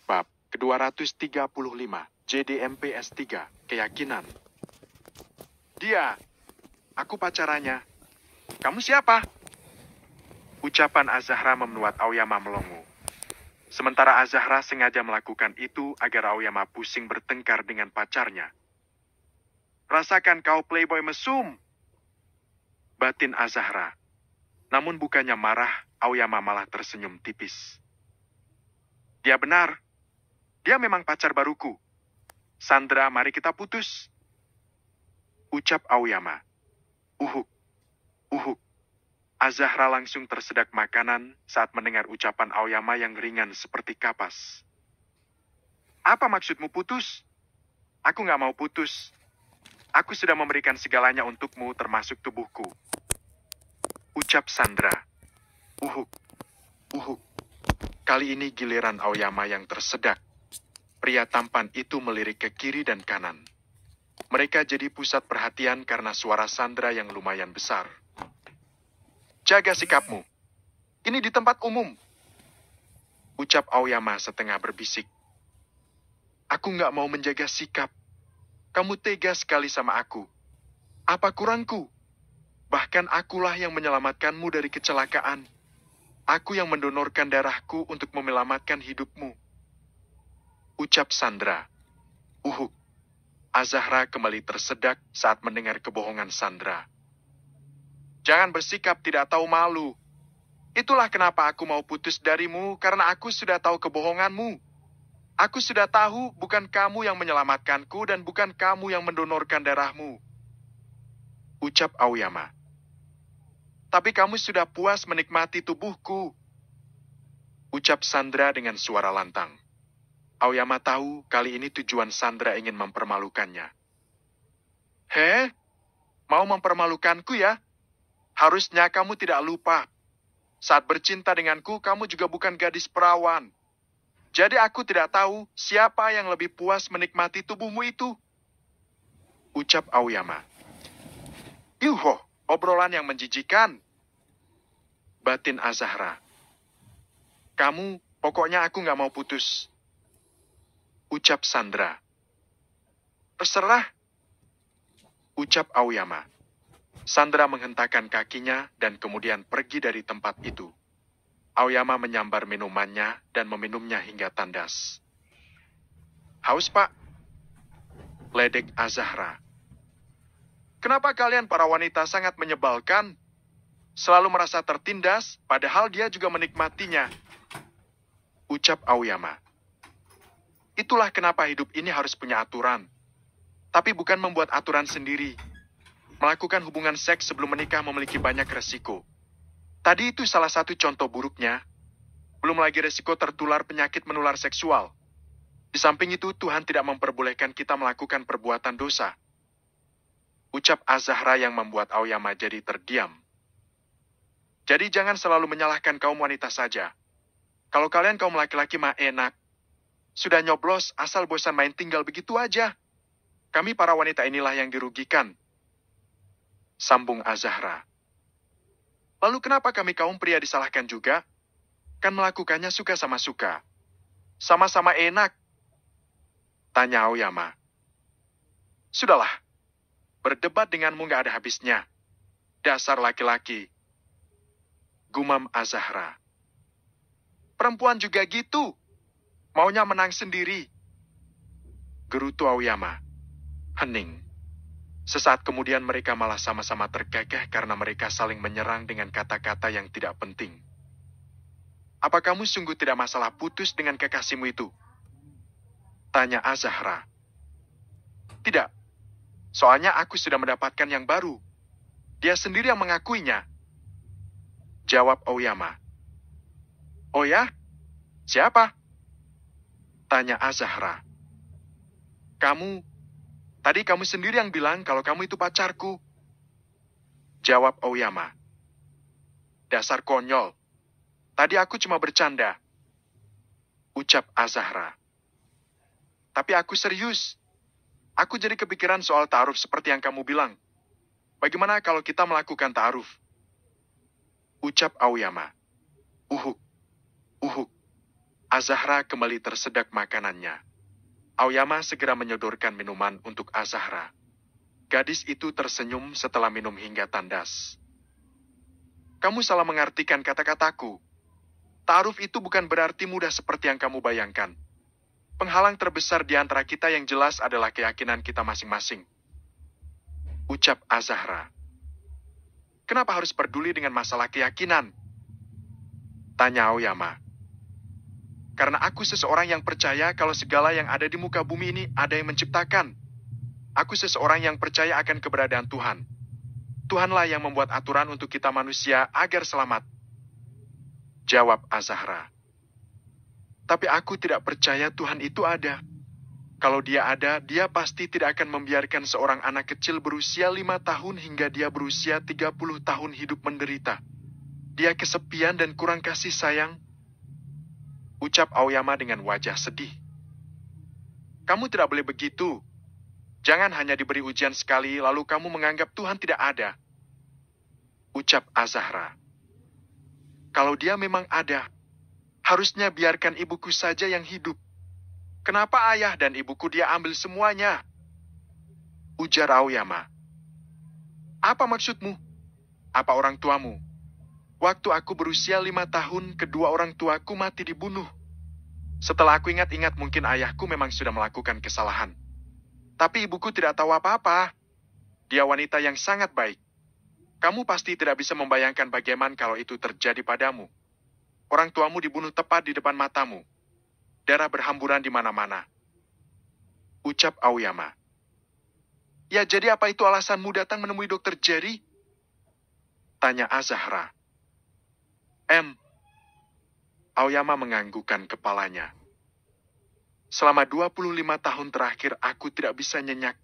Bab ke-235, JDMP S3, Keyakinan. Dia, aku pacarannya. Kamu siapa? Ucapan Azahra membuat Aoyama melongo. Sementara Azahra sengaja melakukan itu agar Aoyama pusing bertengkar dengan pacarnya. Rasakan kau playboy mesum, batin Azahra. Namun bukannya marah, Aoyama malah tersenyum tipis. Dia benar. Dia memang pacar baruku. Sandra, mari kita putus. Ucap Aoyama. Uhuk, uhuk. Azahra langsung tersedak makanan saat mendengar ucapan Aoyama yang ringan seperti kapas. Apa maksudmu putus? Aku nggak mau putus. Aku sudah memberikan segalanya untukmu termasuk tubuhku. Ucap Sandra. Uhuk, uhuk. Kali ini giliran Aoyama yang tersedak. Pria tampan itu melirik ke kiri dan kanan. Mereka jadi pusat perhatian karena suara Sandra yang lumayan besar. Jaga sikapmu. Ini di tempat umum. Ucap Aoyama setengah berbisik. Aku nggak mau menjaga sikap. Kamu tega sekali sama aku. Apa kurangku? Bahkan akulah yang menyelamatkanmu dari kecelakaan. Aku yang mendonorkan darahku untuk menyelamatkan hidupmu. Ucap Sandra. Uhuk. Azahra kembali tersedak saat mendengar kebohongan Sandra. Jangan bersikap tidak tahu malu. Itulah kenapa aku mau putus darimu, karena aku sudah tahu kebohonganmu. Aku sudah tahu bukan kamu yang menyelamatkanku dan bukan kamu yang mendonorkan darahmu. Ucap Aoyama. Tapi kamu sudah puas menikmati tubuhku. Ucap Sandra dengan suara lantang. Aoyama tahu kali ini tujuan Sandra ingin mempermalukannya. Heh? Mau mempermalukanku ya? Harusnya kamu tidak lupa. Saat bercinta denganku, kamu juga bukan gadis perawan. Jadi aku tidak tahu siapa yang lebih puas menikmati tubuhmu itu. Ucap Aoyama. Yuho, obrolan yang menjijikan. Batin Azahra. Kamu, pokoknya aku nggak mau putus. Ucap Sandra. Terserah. Ucap Aoyama. Sandra menghentakkan kakinya dan kemudian pergi dari tempat itu. Aoyama menyambar minumannya dan meminumnya hingga tandas. Haus, Pak? Ledek Azahra. Kenapa kalian para wanita sangat menyebalkan? Selalu merasa tertindas, padahal dia juga menikmatinya. Ucap Aoyama. Itulah kenapa hidup ini harus punya aturan. Tapi bukan membuat aturan sendiri. Melakukan hubungan seks sebelum menikah memiliki banyak resiko. Tadi itu salah satu contoh buruknya. Belum lagi resiko tertular penyakit menular seksual. Di samping itu, Tuhan tidak memperbolehkan kita melakukan perbuatan dosa. Ucap Azahra yang membuat Aoyama jadi terdiam. Jadi jangan selalu menyalahkan kaum wanita saja. Kalau kalian kaum laki-laki mah enak. Sudah nyoblos asal bosan main tinggal begitu aja. Kami para wanita inilah yang dirugikan. Sambung Azahra. Lalu kenapa kami kaum pria disalahkan juga? Kan melakukannya suka sama suka. Sama-sama enak. Tanya Aoyama. Sudahlah. Berdebat denganmu gak ada habisnya. Dasar laki-laki. Gumam Azahra. Perempuan juga gitu. Maunya menang sendiri. Gerutu Aoyama. Hening. Sesaat kemudian mereka malah sama-sama terkekeh karena mereka saling menyerang dengan kata-kata yang tidak penting. Apa kamu sungguh tidak masalah putus dengan kekasihmu itu? Tanya Azahra. Tidak. Soalnya aku sudah mendapatkan yang baru. Dia sendiri yang mengakuinya. Jawab Aoyama. Oh ya? Siapa? Tanya Azahra. Tadi kamu sendiri yang bilang kalau kamu itu pacarku. Jawab Aoyama. Dasar konyol. Tadi aku cuma bercanda. Ucap Azahra. Tapi aku serius. Aku jadi kepikiran soal ta'aruf seperti yang kamu bilang. Bagaimana kalau kita melakukan ta'aruf? Ucap Aoyama. Uhuk. Uhuk. Azahra kembali tersedak makanannya. Aoyama segera menyodorkan minuman untuk Azahra. Gadis itu tersenyum setelah minum hingga tandas. Kamu salah mengartikan kata-kataku. Ta'aruf itu bukan berarti mudah seperti yang kamu bayangkan. Penghalang terbesar di antara kita yang jelas adalah keyakinan kita masing-masing. Ucap Azahra. Kenapa harus peduli dengan masalah keyakinan? Tanya Aoyama. Karena aku seseorang yang percaya kalau segala yang ada di muka bumi ini ada yang menciptakan. Aku seseorang yang percaya akan keberadaan Tuhan. Tuhanlah yang membuat aturan untuk kita manusia agar selamat. Jawab Azahra. Tapi aku tidak percaya Tuhan itu ada. Kalau dia ada, dia pasti tidak akan membiarkan seorang anak kecil berusia 5 tahun hingga dia berusia 30 tahun hidup menderita. Dia kesepian dan kurang kasih sayang. Ucap Aoyama dengan wajah sedih. Kamu tidak boleh begitu. Jangan hanya diberi ujian sekali lalu kamu menganggap Tuhan tidak ada. Ucap Azahra. Kalau dia memang ada, harusnya biarkan ibuku saja yang hidup. Kenapa ayah dan ibuku dia ambil semuanya? Ujar Aoyama. Apa maksudmu? Apa orang tuamu? Waktu aku berusia 5 tahun, kedua orang tuaku mati dibunuh. Setelah aku ingat-ingat mungkin ayahku memang sudah melakukan kesalahan. Tapi ibuku tidak tahu apa-apa. Dia wanita yang sangat baik. Kamu pasti tidak bisa membayangkan bagaimana kalau itu terjadi padamu. Orang tuamu dibunuh tepat di depan matamu. Darah berhamburan di mana-mana. Ucap Aoyama. Ya, jadi apa itu alasanmu datang menemui Dokter Jerry? Tanya Azahra. Aoyama menganggukkan kepalanya. Selama 25 tahun terakhir aku tidak bisa nyenyak.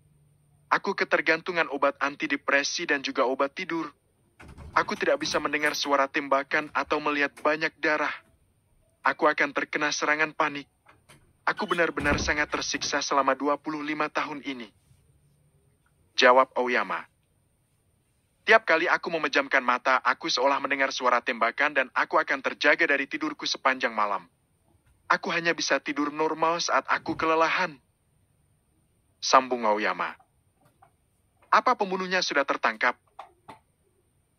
Aku ketergantungan obat antidepresi dan juga obat tidur. Aku tidak bisa mendengar suara tembakan atau melihat banyak darah. Aku akan terkena serangan panik. Aku benar-benar sangat tersiksa selama 25 tahun ini. Jawab Aoyama. Tiap kali aku memejamkan mata, aku seolah mendengar suara tembakan dan aku akan terjaga dari tidurku sepanjang malam. Aku hanya bisa tidur normal saat aku kelelahan. Sambung Aoyama. Apa pembunuhnya sudah tertangkap?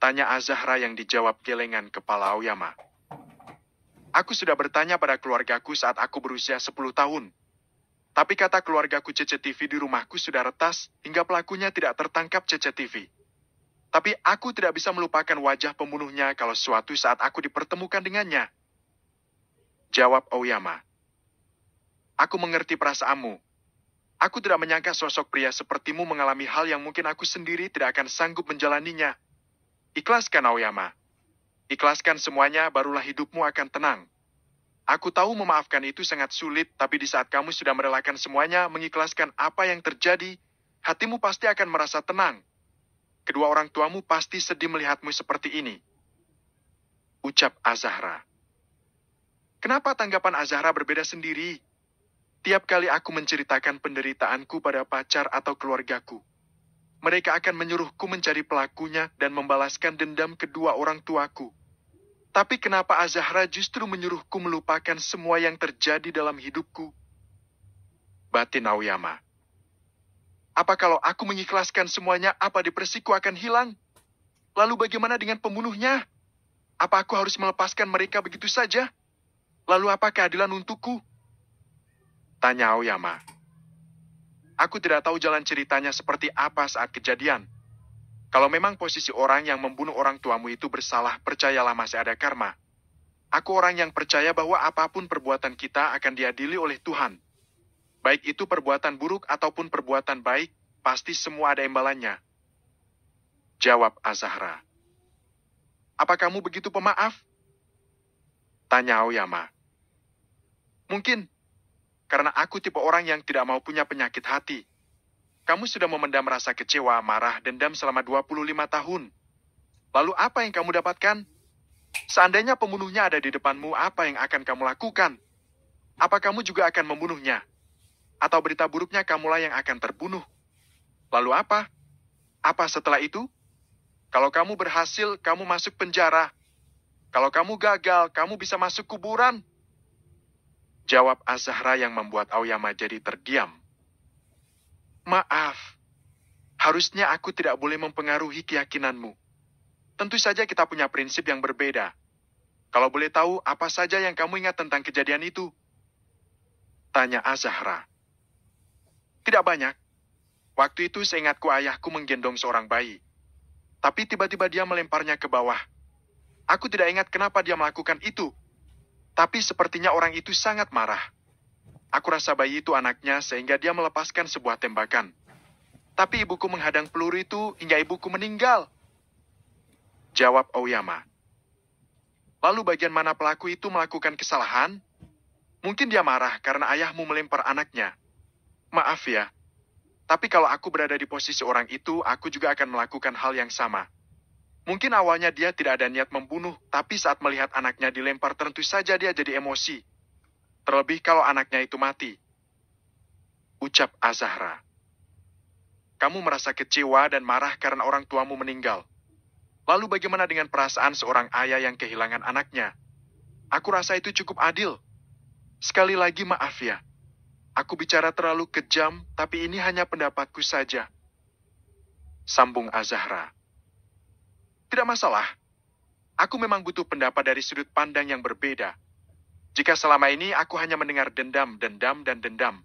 Tanya Azahra yang dijawab gelengan kepala Aoyama. Aku sudah bertanya pada keluargaku saat aku berusia 10 tahun. Tapi kata keluargaku CCTV di rumahku sudah retas hingga pelakunya tidak tertangkap CCTV. Tapi aku tidak bisa melupakan wajah pembunuhnya kalau suatu saat aku dipertemukan dengannya. Jawab Aoyama. Aku mengerti perasaanmu. Aku tidak menyangka sosok pria sepertimu mengalami hal yang mungkin aku sendiri tidak akan sanggup menjalaninya. Ikhlaskan Aoyama. Ikhlaskan semuanya, barulah hidupmu akan tenang. Aku tahu memaafkan itu sangat sulit, tapi di saat kamu sudah merelakan semuanya, mengikhlaskan apa yang terjadi, hatimu pasti akan merasa tenang. Kedua orang tuamu pasti sedih melihatmu seperti ini. Ucap Azahra. Kenapa tanggapan Azahra berbeda sendiri? Tiap kali aku menceritakan penderitaanku pada pacar atau keluargaku, mereka akan menyuruhku mencari pelakunya dan membalaskan dendam kedua orang tuaku. Tapi kenapa Azahra justru menyuruhku melupakan semua yang terjadi dalam hidupku? Batin Aoyama. Apa kalau aku mengikhlaskan semuanya, apa depresiku akan hilang? Lalu bagaimana dengan pembunuhnya? Apa aku harus melepaskan mereka begitu saja? Lalu apa keadilan untukku? Tanya Aoyama. Aku tidak tahu jalan ceritanya seperti apa saat kejadian. Kalau memang posisi orang yang membunuh orang tuamu itu bersalah, percayalah masih ada karma. Aku orang yang percaya bahwa apapun perbuatan kita akan diadili oleh Tuhan. Baik itu perbuatan buruk ataupun perbuatan baik, pasti semua ada imbalannya. Jawab Azahra. Apa kamu begitu pemaaf? Tanya Aoyama. Mungkin, karena aku tipe orang yang tidak mau punya penyakit hati. Kamu sudah memendam rasa kecewa, marah, dendam selama 25 tahun. Lalu apa yang kamu dapatkan? Seandainya pembunuhnya ada di depanmu, apa yang akan kamu lakukan? Apa kamu juga akan membunuhnya? Atau berita buruknya kamulah yang akan terbunuh? Lalu apa? Apa setelah itu? Kalau kamu berhasil, kamu masuk penjara. Kalau kamu gagal, kamu bisa masuk kuburan. Jawab Azahra yang membuat Aoyama jadi terdiam. Maaf, harusnya aku tidak boleh mempengaruhi keyakinanmu. Tentu saja kita punya prinsip yang berbeda. Kalau boleh tahu, apa saja yang kamu ingat tentang kejadian itu? Tanya Azahra. Tidak banyak. Waktu itu seingatku ayahku menggendong seorang bayi. Tapi tiba-tiba dia melemparnya ke bawah. Aku tidak ingat kenapa dia melakukan itu. Tapi sepertinya orang itu sangat marah. Aku rasa bayi itu anaknya sehingga dia melepaskan sebuah tembakan. Tapi ibuku menghadang peluru itu hingga ibuku meninggal. Jawab Aoyama. Lalu bagian mana pelaku itu melakukan kesalahan? Mungkin dia marah karena ayahmu melempar anaknya. Maaf ya. Tapi kalau aku berada di posisi orang itu, aku juga akan melakukan hal yang sama. Mungkin awalnya dia tidak ada niat membunuh, tapi saat melihat anaknya dilempar tentu saja dia jadi emosi. Terlebih kalau anaknya itu mati. Ucap Azahra. Kamu merasa kecewa dan marah karena orang tuamu meninggal. Lalu bagaimana dengan perasaan seorang ayah yang kehilangan anaknya? Aku rasa itu cukup adil. Sekali lagi maaf ya. Aku bicara terlalu kejam, tapi ini hanya pendapatku saja. Sambung Azahra. Tidak masalah. Aku memang butuh pendapat dari sudut pandang yang berbeda. Jika selama ini aku hanya mendengar dendam, dan dendam.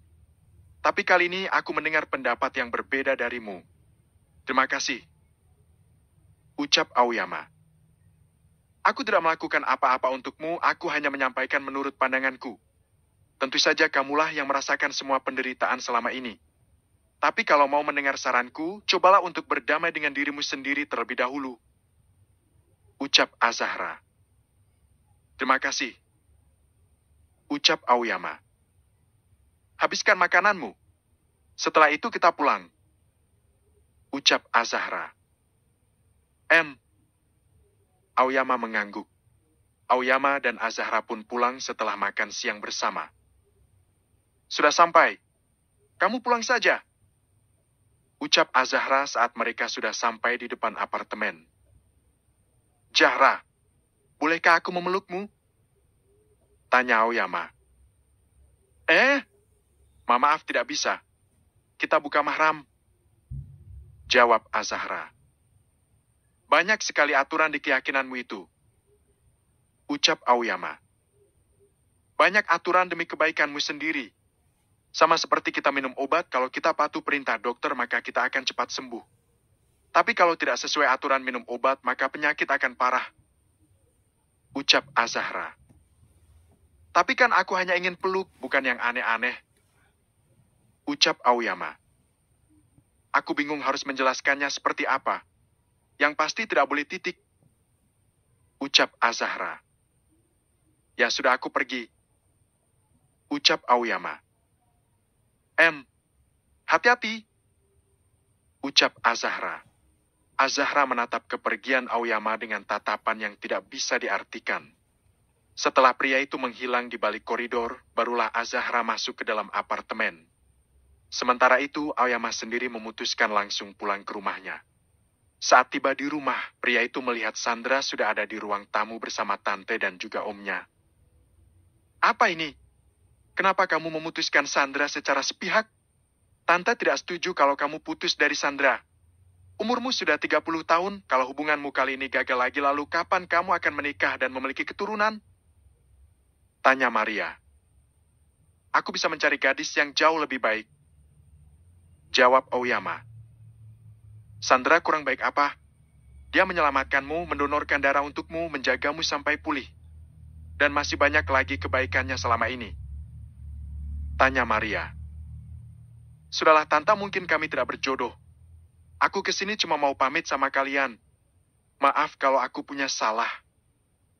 Tapi kali ini aku mendengar pendapat yang berbeda darimu. Terima kasih. Ucap Aoyama. Aku tidak melakukan apa-apa untukmu, aku hanya menyampaikan menurut pandanganku. Tentu saja kamulah yang merasakan semua penderitaan selama ini. Tapi kalau mau mendengar saranku, cobalah untuk berdamai dengan dirimu sendiri terlebih dahulu. Ucap Azahra. Terima kasih. Ucap Aoyama. Habiskan makananmu. Setelah itu kita pulang. Ucap Azahra. Aoyama mengangguk. Aoyama dan Azahra pun pulang setelah makan siang bersama. Sudah sampai. Kamu pulang saja. Ucap Azahra saat mereka sudah sampai di depan apartemen. Zahra, bolehkah aku memelukmu? Tanya Aoyama. Maaf tidak bisa. Kita buka mahram. Jawab Azahra. Banyak sekali aturan di keyakinanmu itu. Ucap Aoyama. Banyak aturan demi kebaikanmu sendiri. Sama seperti kita minum obat, kalau kita patuh perintah dokter, maka kita akan cepat sembuh. Tapi kalau tidak sesuai aturan minum obat, maka penyakit akan parah. Ucap Azahra. Tapi kan aku hanya ingin peluk, bukan yang aneh-aneh. Ucap Aoyama. Aku bingung harus menjelaskannya seperti apa. Yang pasti tidak boleh titik. Ucap Azahra. Ya sudah, aku pergi. Ucap Aoyama. Hati-hati. Ucap Azahra. Azahra menatap kepergian Aoyama dengan tatapan yang tidak bisa diartikan. Setelah pria itu menghilang di balik koridor, barulah Azahra masuk ke dalam apartemen. Sementara itu, Aoyama sendiri memutuskan langsung pulang ke rumahnya. Saat tiba di rumah, pria itu melihat Sandra sudah ada di ruang tamu bersama tante dan juga omnya. Apa ini? Kenapa kamu memutuskan Sandra secara sepihak? Tante tidak setuju kalau kamu putus dari Sandra. Umurmu sudah 30 tahun, kalau hubunganmu kali ini gagal lagi, lalu kapan kamu akan menikah dan memiliki keturunan? Tanya Maria. Aku bisa mencari gadis yang jauh lebih baik. Jawab Aoyama. Sandra kurang baik apa? Dia menyelamatkanmu, mendonorkan darah untukmu, menjagamu sampai pulih. Dan masih banyak lagi kebaikannya selama ini. Tanya Maria. Sudahlah tante, mungkin kami tidak berjodoh. Aku kesini cuma mau pamit sama kalian. Maaf kalau aku punya salah.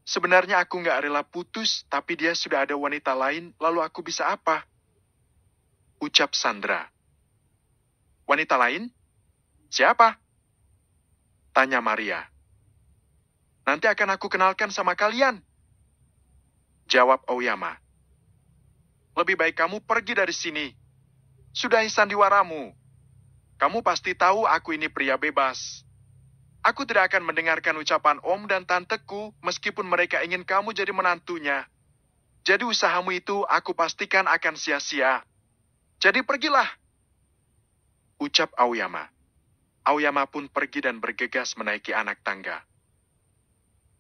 Sebenarnya aku nggak rela putus, tapi dia sudah ada wanita lain, lalu aku bisa apa? Ucap Sandra. Wanita lain? Siapa? Tanya Maria. Nanti akan aku kenalkan sama kalian. Jawab Aoyama. Lebih baik kamu pergi dari sini. Sudahi sandiwaramu. Kamu pasti tahu aku ini pria bebas. Aku tidak akan mendengarkan ucapan om dan tanteku meskipun mereka ingin kamu jadi menantunya. Jadi usahamu itu aku pastikan akan sia-sia. Jadi pergilah, ucap Aoyama. Aoyama pun pergi dan bergegas menaiki anak tangga.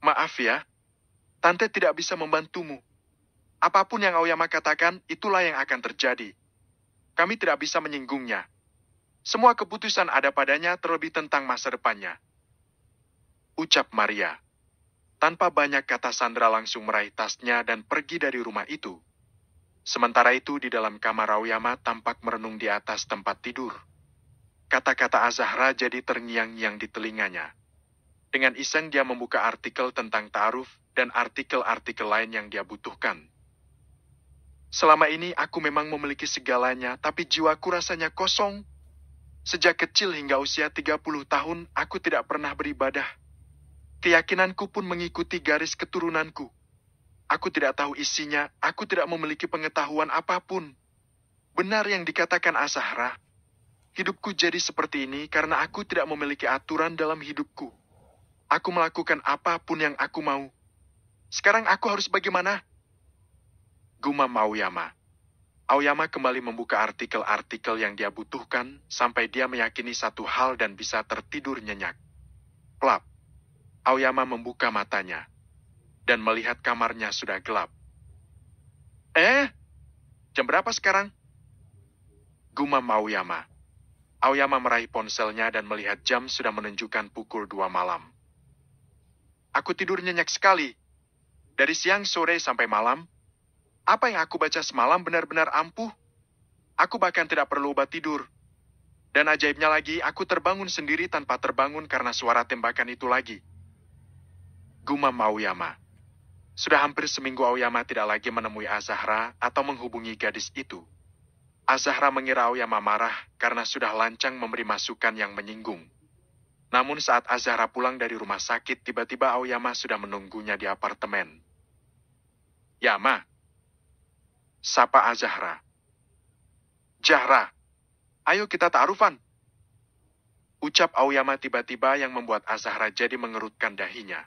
Maaf ya, Tante tidak bisa membantumu. Apapun yang Aoyama katakan, itulah yang akan terjadi. Kami tidak bisa menyinggungnya. Semua keputusan ada padanya terlebih tentang masa depannya. Ucap Maria. Tanpa banyak kata Sandra langsung meraih tasnya dan pergi dari rumah itu. Sementara itu di dalam kamar Aoyama tampak merenung di atas tempat tidur. Kata-kata Azahra jadi terngiang-ngiang di telinganya. Dengan iseng dia membuka artikel tentang ta'aruf dan artikel-artikel lain yang dia butuhkan. Selama ini aku memang memiliki segalanya, tapi jiwaku rasanya kosong. Sejak kecil hingga usia 30 tahun, aku tidak pernah beribadah. Keyakinanku pun mengikuti garis keturunanku. Aku tidak tahu isinya, aku tidak memiliki pengetahuan apapun. Benar yang dikatakan Azahra. Hidupku jadi seperti ini karena aku tidak memiliki aturan dalam hidupku. Aku melakukan apapun yang aku mau. Sekarang aku harus bagaimana? Gumam Aoyama. Aoyama kembali membuka artikel-artikel yang dia butuhkan sampai dia meyakini satu hal dan bisa tertidur nyenyak. Plap. Aoyama membuka matanya dan melihat kamarnya sudah gelap. Jam berapa sekarang? Gumam Aoyama. Aoyama meraih ponselnya dan melihat jam sudah menunjukkan pukul 2 malam. Aku tidur nyenyak sekali. Dari siang, sore, sampai malam. Apa yang aku baca semalam benar-benar ampuh. Aku bahkan tidak perlu obat tidur. Dan ajaibnya lagi, aku terbangun sendiri tanpa terbangun karena suara tembakan itu lagi. Gumam Aoyama. Sudah hampir seminggu Aoyama tidak lagi menemui Azahra atau menghubungi gadis itu. Azahra mengira Aoyama marah karena sudah lancang memberi masukan yang menyinggung. Namun saat Azahra pulang dari rumah sakit, tiba-tiba Aoyama sudah menunggunya di apartemen. Yama, sapa Azahra. Zahra, ayo kita ta'arufan. Ucap Aoyama tiba-tiba yang membuat Azahra jadi mengerutkan dahinya.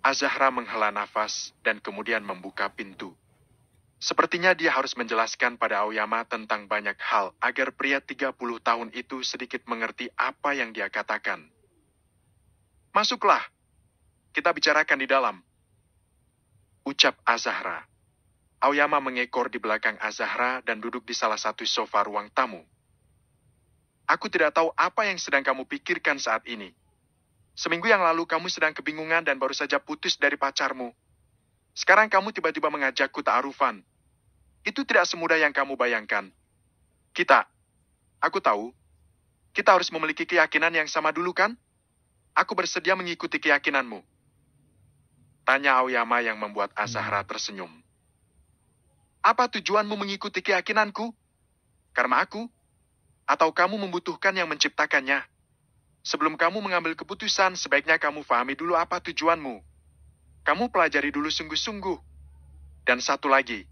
Azahra menghela nafas dan kemudian membuka pintu. Sepertinya dia harus menjelaskan pada Aoyama tentang banyak hal agar pria 30 tahun itu sedikit mengerti apa yang dia katakan. Masuklah, kita bicarakan di dalam. Ucap Azahra. Aoyama mengekor di belakang Azahra dan duduk di salah satu sofa ruang tamu. Aku tidak tahu apa yang sedang kamu pikirkan saat ini. Seminggu yang lalu kamu sedang kebingungan dan baru saja putus dari pacarmu. Sekarang kamu tiba-tiba mengajakku ta'arufan. Itu tidak semudah yang kamu bayangkan. Aku tahu, kita harus memiliki keyakinan yang sama dulu kan? Aku bersedia mengikuti keyakinanmu. Tanya Aoyama yang membuat Azahra tersenyum. Apa tujuanmu mengikuti keyakinanku? Karena aku? Atau kamu membutuhkan yang menciptakannya? Sebelum kamu mengambil keputusan, sebaiknya kamu pahami dulu apa tujuanmu. Kamu pelajari dulu sungguh-sungguh. Dan satu lagi,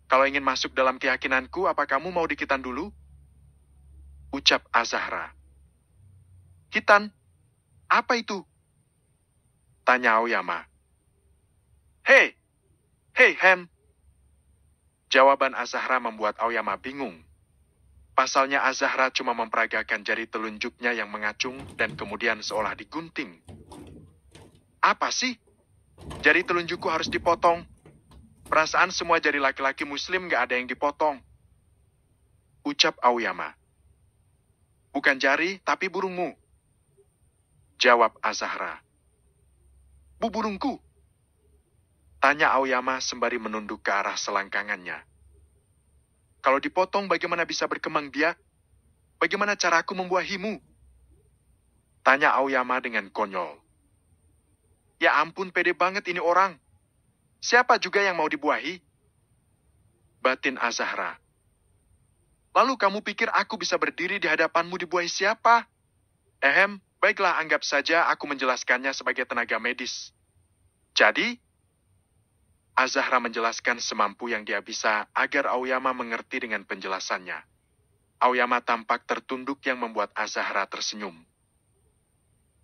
kalau ingin masuk dalam keyakinanku, apa kamu mau dikitan dulu? Ucap Azahra. Kitan? Apa itu? Tanya Aoyama. Hei, Hem. Jawaban Azahra membuat Aoyama bingung. Pasalnya Azahra cuma memperagakan jari telunjuknya yang mengacung dan kemudian seolah digunting. Apa sih? Jari telunjukku harus dipotong. Perasaan semua jari laki-laki muslim gak ada yang dipotong. Ucap Aoyama. Bukan jari, tapi burungmu. Jawab Azahra. Burungku? Tanya Aoyama sembari menunduk ke arah selangkangannya. Kalau dipotong, bagaimana bisa berkembang biak? Bagaimana caraku membuahimu? Tanya Aoyama dengan konyol. Ya ampun, pede banget ini orang. Siapa juga yang mau dibuahi? Batin Azahra. Lalu kamu pikir aku bisa berdiri di hadapanmu dibuahi siapa? Baiklah, anggap saja aku menjelaskannya sebagai tenaga medis. Jadi, Azahra menjelaskan semampu yang dia bisa agar Aoyama mengerti dengan penjelasannya. Aoyama tampak tertunduk yang membuat Azahra tersenyum.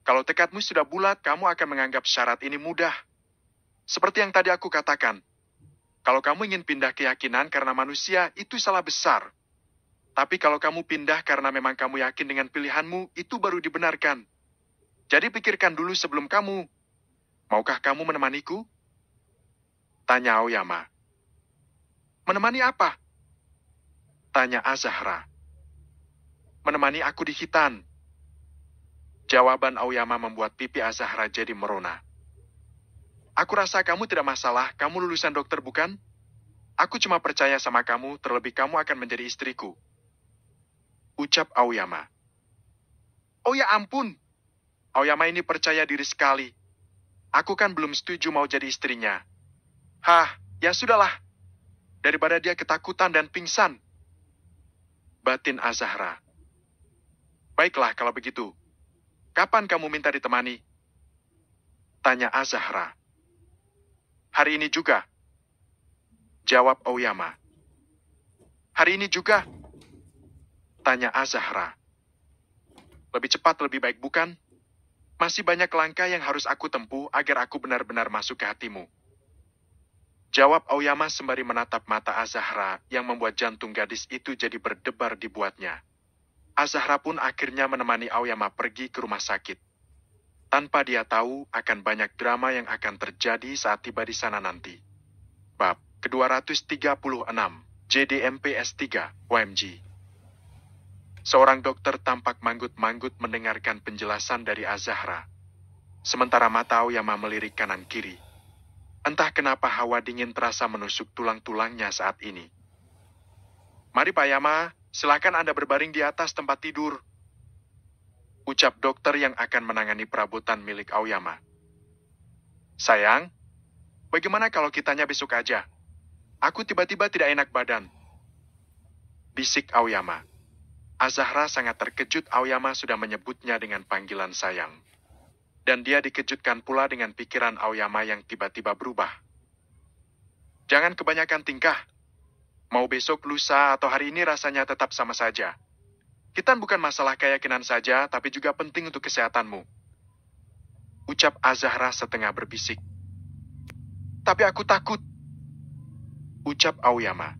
Kalau tekadmu sudah bulat, kamu akan menganggap syarat ini mudah. Seperti yang tadi aku katakan. Kalau kamu ingin pindah keyakinan karena manusia, itu salah besar. Tapi kalau kamu pindah karena memang kamu yakin dengan pilihanmu, itu baru dibenarkan. Jadi pikirkan dulu sebelum kamu. Maukah kamu menemaniku? Tanya Aoyama. Menemani apa? Tanya Azahra. Menemani aku di Khitan. Jawaban Aoyama membuat pipi Azahra jadi merona. Aku rasa kamu tidak masalah, kamu lulusan dokter bukan? Aku cuma percaya sama kamu, terlebih kamu akan menjadi istriku. Ucap Aoyama. Oh ya ampun. Aoyama ini percaya diri sekali. Aku kan belum setuju mau jadi istrinya. Hah, ya sudahlah. Daripada dia ketakutan dan pingsan. Batin Azahra. Baiklah kalau begitu. Kapan kamu minta ditemani? Tanya Azahra. Hari ini juga. Jawab Aoyama. Hari ini juga? Tanya Azahra. Lebih cepat lebih baik bukan? Masih banyak langkah yang harus aku tempuh agar aku benar-benar masuk ke hatimu. Jawab Aoyama sembari menatap mata Azahra yang membuat jantung gadis itu jadi berdebar di buatnya. Azahra pun akhirnya menemani Aoyama pergi ke rumah sakit. Tanpa dia tahu akan banyak drama yang akan terjadi saat tiba di sana nanti. Bab ke-236, JDMP S3, OMG. Seorang dokter tampak manggut-manggut mendengarkan penjelasan dari Azahra. Sementara mata Aoyama melirik kanan kiri. Entah kenapa hawa dingin terasa menusuk tulang-tulangnya saat ini. Mari Pak Yama, silakan Anda berbaring di atas tempat tidur. Ucap dokter yang akan menangani perabotan milik Aoyama. Sayang, bagaimana kalau kitanya besok aja? Aku tiba-tiba tidak enak badan. Bisik Aoyama. Azahra sangat terkejut Aoyama sudah menyebutnya dengan panggilan sayang. Dan dia dikejutkan pula dengan pikiran Aoyama yang tiba-tiba berubah. Jangan kebanyakan tingkah. Mau besok, lusa, atau hari ini rasanya tetap sama saja. Khitan bukan masalah keyakinan saja, tapi juga penting untuk kesehatanmu. Ucap Azahra setengah berbisik. Tapi aku takut. Ucap Aoyama.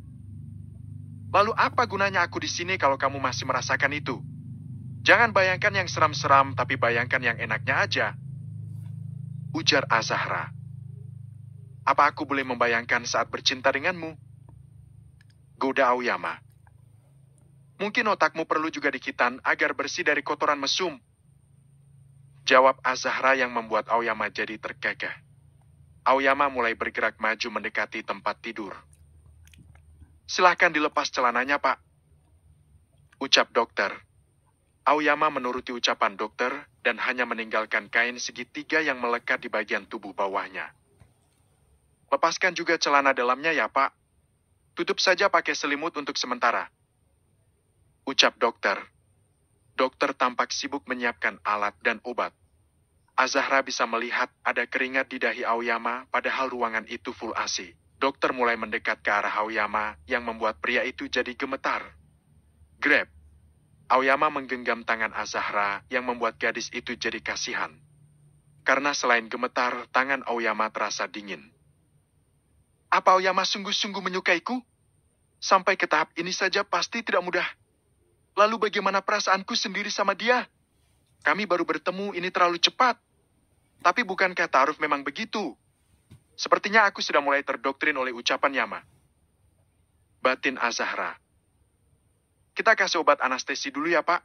Lalu apa gunanya aku di sini kalau kamu masih merasakan itu? Jangan bayangkan yang seram-seram, tapi bayangkan yang enaknya aja. Ujar Azahra. Apa aku boleh membayangkan saat bercinta denganmu? Goda Aoyama. Mungkin otakmu perlu juga dikitan agar bersih dari kotoran mesum. Jawab Azahra yang membuat Aoyama jadi tergagah. Aoyama mulai bergerak maju mendekati tempat tidur. Silahkan dilepas celananya, Pak. Ucap dokter. Aoyama menuruti ucapan dokter dan hanya meninggalkan kain segitiga yang melekat di bagian tubuh bawahnya. Lepaskan juga celana dalamnya ya, Pak. Tutup saja pakai selimut untuk sementara. Ucap dokter. Dokter tampak sibuk menyiapkan alat dan obat. Azahra bisa melihat ada keringat di dahi Aoyama padahal ruangan itu full AC. Dokter mulai mendekat ke arah Aoyama yang membuat pria itu jadi gemetar. Grab. Aoyama menggenggam tangan Azahra yang membuat gadis itu jadi kasihan. Karena selain gemetar, tangan Aoyama terasa dingin. Apa Aoyama sungguh-sungguh menyukaiku? Sampai ke tahap ini saja pasti tidak mudah. Lalu bagaimana perasaanku sendiri sama dia? Kami baru bertemu, ini terlalu cepat. Tapi bukankah ta'aruf memang begitu? Sepertinya aku sudah mulai terdoktrin oleh ucapan Yama. Batin Azahra. Kita kasih obat anestesi dulu ya, Pak.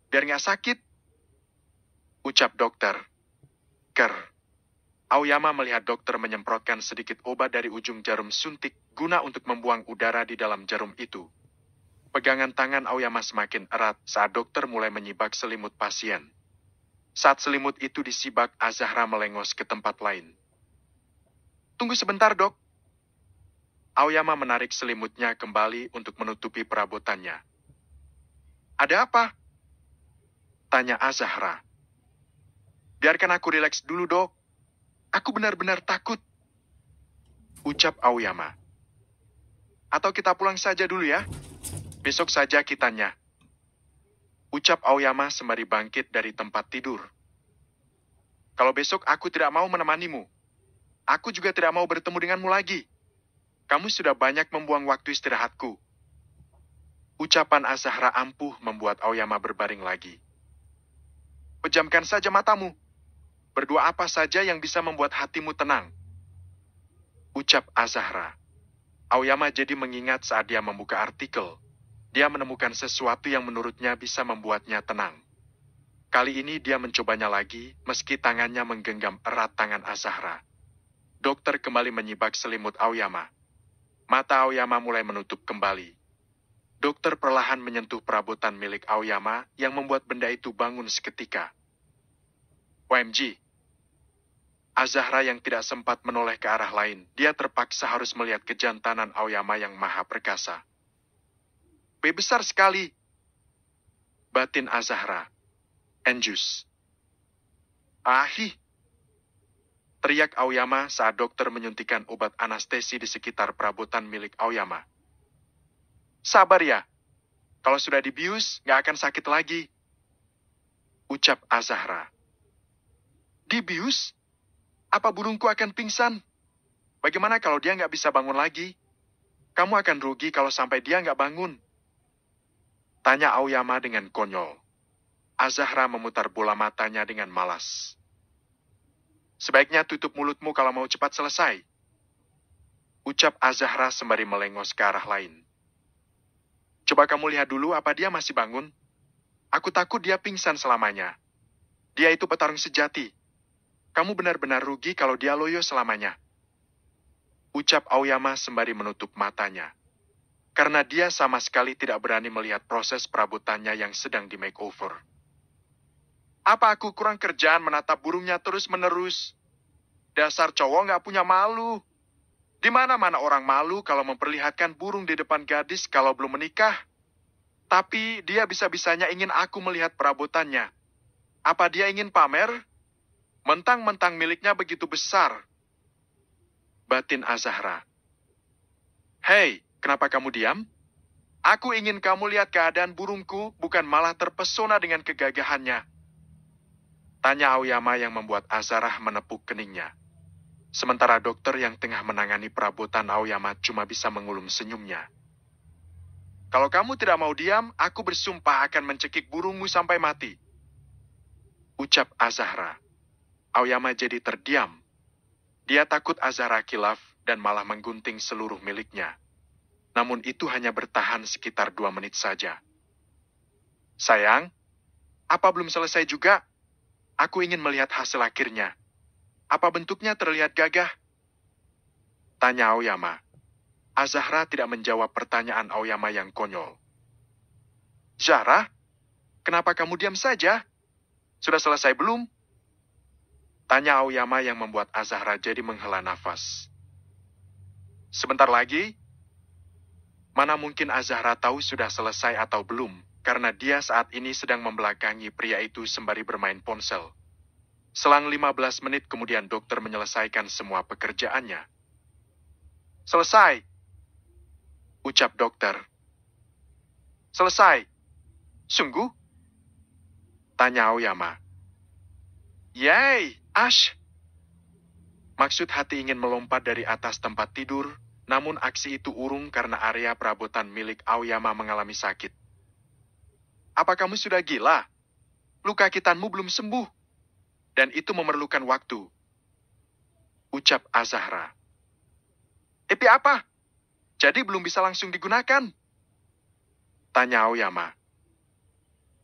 Biar nggak sakit. Ucap dokter. Ker. Aoyama melihat dokter menyemprotkan sedikit obat dari ujung jarum suntik guna untuk membuang udara di dalam jarum itu. Pegangan tangan Aoyama semakin erat saat dokter mulai menyibak selimut pasien. Saat selimut itu disibak, Azahra melengos ke tempat lain. Tunggu sebentar, Dok. Aoyama menarik selimutnya kembali untuk menutupi perabotannya. Ada apa? Tanya Azahra. Biarkan aku rileks dulu, Dok. Aku benar-benar takut. Ucap Aoyama. Atau kita pulang saja dulu ya. Besok saja kitanya. Ucap Aoyama sembari bangkit dari tempat tidur. Kalau besok aku tidak mau menemanimu. Aku juga tidak mau bertemu denganmu lagi. Kamu sudah banyak membuang waktu istirahatku. Ucapan Azahra ampuh membuat Aoyama berbaring lagi. Pejamkan saja matamu. Berdoa apa saja yang bisa membuat hatimu tenang. Ucap Azahra. Aoyama jadi mengingat saat dia membuka artikel. Dia menemukan sesuatu yang menurutnya bisa membuatnya tenang. Kali ini dia mencobanya lagi, meski tangannya menggenggam erat tangan Azahra. Dokter kembali menyibak selimut Aoyama. Mata Aoyama mulai menutup kembali. Dokter perlahan menyentuh perabotan milik Aoyama yang membuat benda itu bangun seketika. OMG. Azahra yang tidak sempat menoleh ke arah lain, dia terpaksa harus melihat kejantanan Aoyama yang maha perkasa. Besar sekali. Batin Azahra. Enjus. Ahi. Teriak Aoyama saat dokter menyuntikkan obat anestesi di sekitar perabotan milik Aoyama. Sabar ya. Kalau sudah dibius, nggak akan sakit lagi. Ucap Azahra. Dibius? Apa burungku akan pingsan? Bagaimana kalau dia nggak bisa bangun lagi? Kamu akan rugi kalau sampai dia nggak bangun. Tanya Aoyama dengan konyol. Azahra memutar bola matanya dengan malas. Sebaiknya tutup mulutmu kalau mau cepat selesai. Ucap Azahra sembari melengos ke arah lain. Coba kamu lihat dulu apa dia masih bangun. Aku takut dia pingsan selamanya. Dia itu petarung sejati. Kamu benar-benar rugi kalau dia loyo selamanya. Ucap Aoyama sembari menutup matanya. Karena dia sama sekali tidak berani melihat proses perabotannya yang sedang di makeover. Apa aku kurang kerjaan menatap burungnya terus-menerus? Dasar cowok nggak punya malu. Di mana-mana orang malu kalau memperlihatkan burung di depan gadis kalau belum menikah. Tapi dia bisa-bisanya ingin aku melihat perabotannya. Apa dia ingin pamer? Mentang-mentang miliknya begitu besar. Batin Azahra. Hei, kenapa kamu diam? Aku ingin kamu lihat keadaan burungku, bukan malah terpesona dengan kegagahannya. Tanya Aoyama yang membuat Azahra menepuk keningnya. Sementara dokter yang tengah menangani perabotan Aoyama cuma bisa mengulum senyumnya. Kalau kamu tidak mau diam, aku bersumpah akan mencekik burungmu sampai mati. Ucap Azahra. Aoyama jadi terdiam. Dia takut Azahra kilaf dan malah menggunting seluruh miliknya. Namun itu hanya bertahan sekitar 2 menit saja. Sayang, apa belum selesai juga? Aku ingin melihat hasil akhirnya. Apa bentuknya terlihat gagah? Tanya Aoyama. Azahra tidak menjawab pertanyaan Aoyama yang konyol. Zahra, kenapa kamu diam saja? Sudah selesai belum? Tanya Aoyama yang membuat Azahra jadi menghela nafas. Sebentar lagi? Mana mungkin Azahra tahu sudah selesai atau belum, karena dia saat ini sedang membelakangi pria itu sembari bermain ponsel. Selang 15 menit kemudian dokter menyelesaikan semua pekerjaannya. Selesai. Ucap dokter. Selesai. Sungguh? Tanya Aoyama. Yay, Ash. Maksud hati ingin melompat dari atas tempat tidur, namun aksi itu urung karena area perabotan milik Aoyama mengalami sakit. Apa kamu sudah gila? Luka kitanmu belum sembuh. Dan itu memerlukan waktu. Ucap Azahra. Epi apa? Jadi belum bisa langsung digunakan? Tanya Aoyama.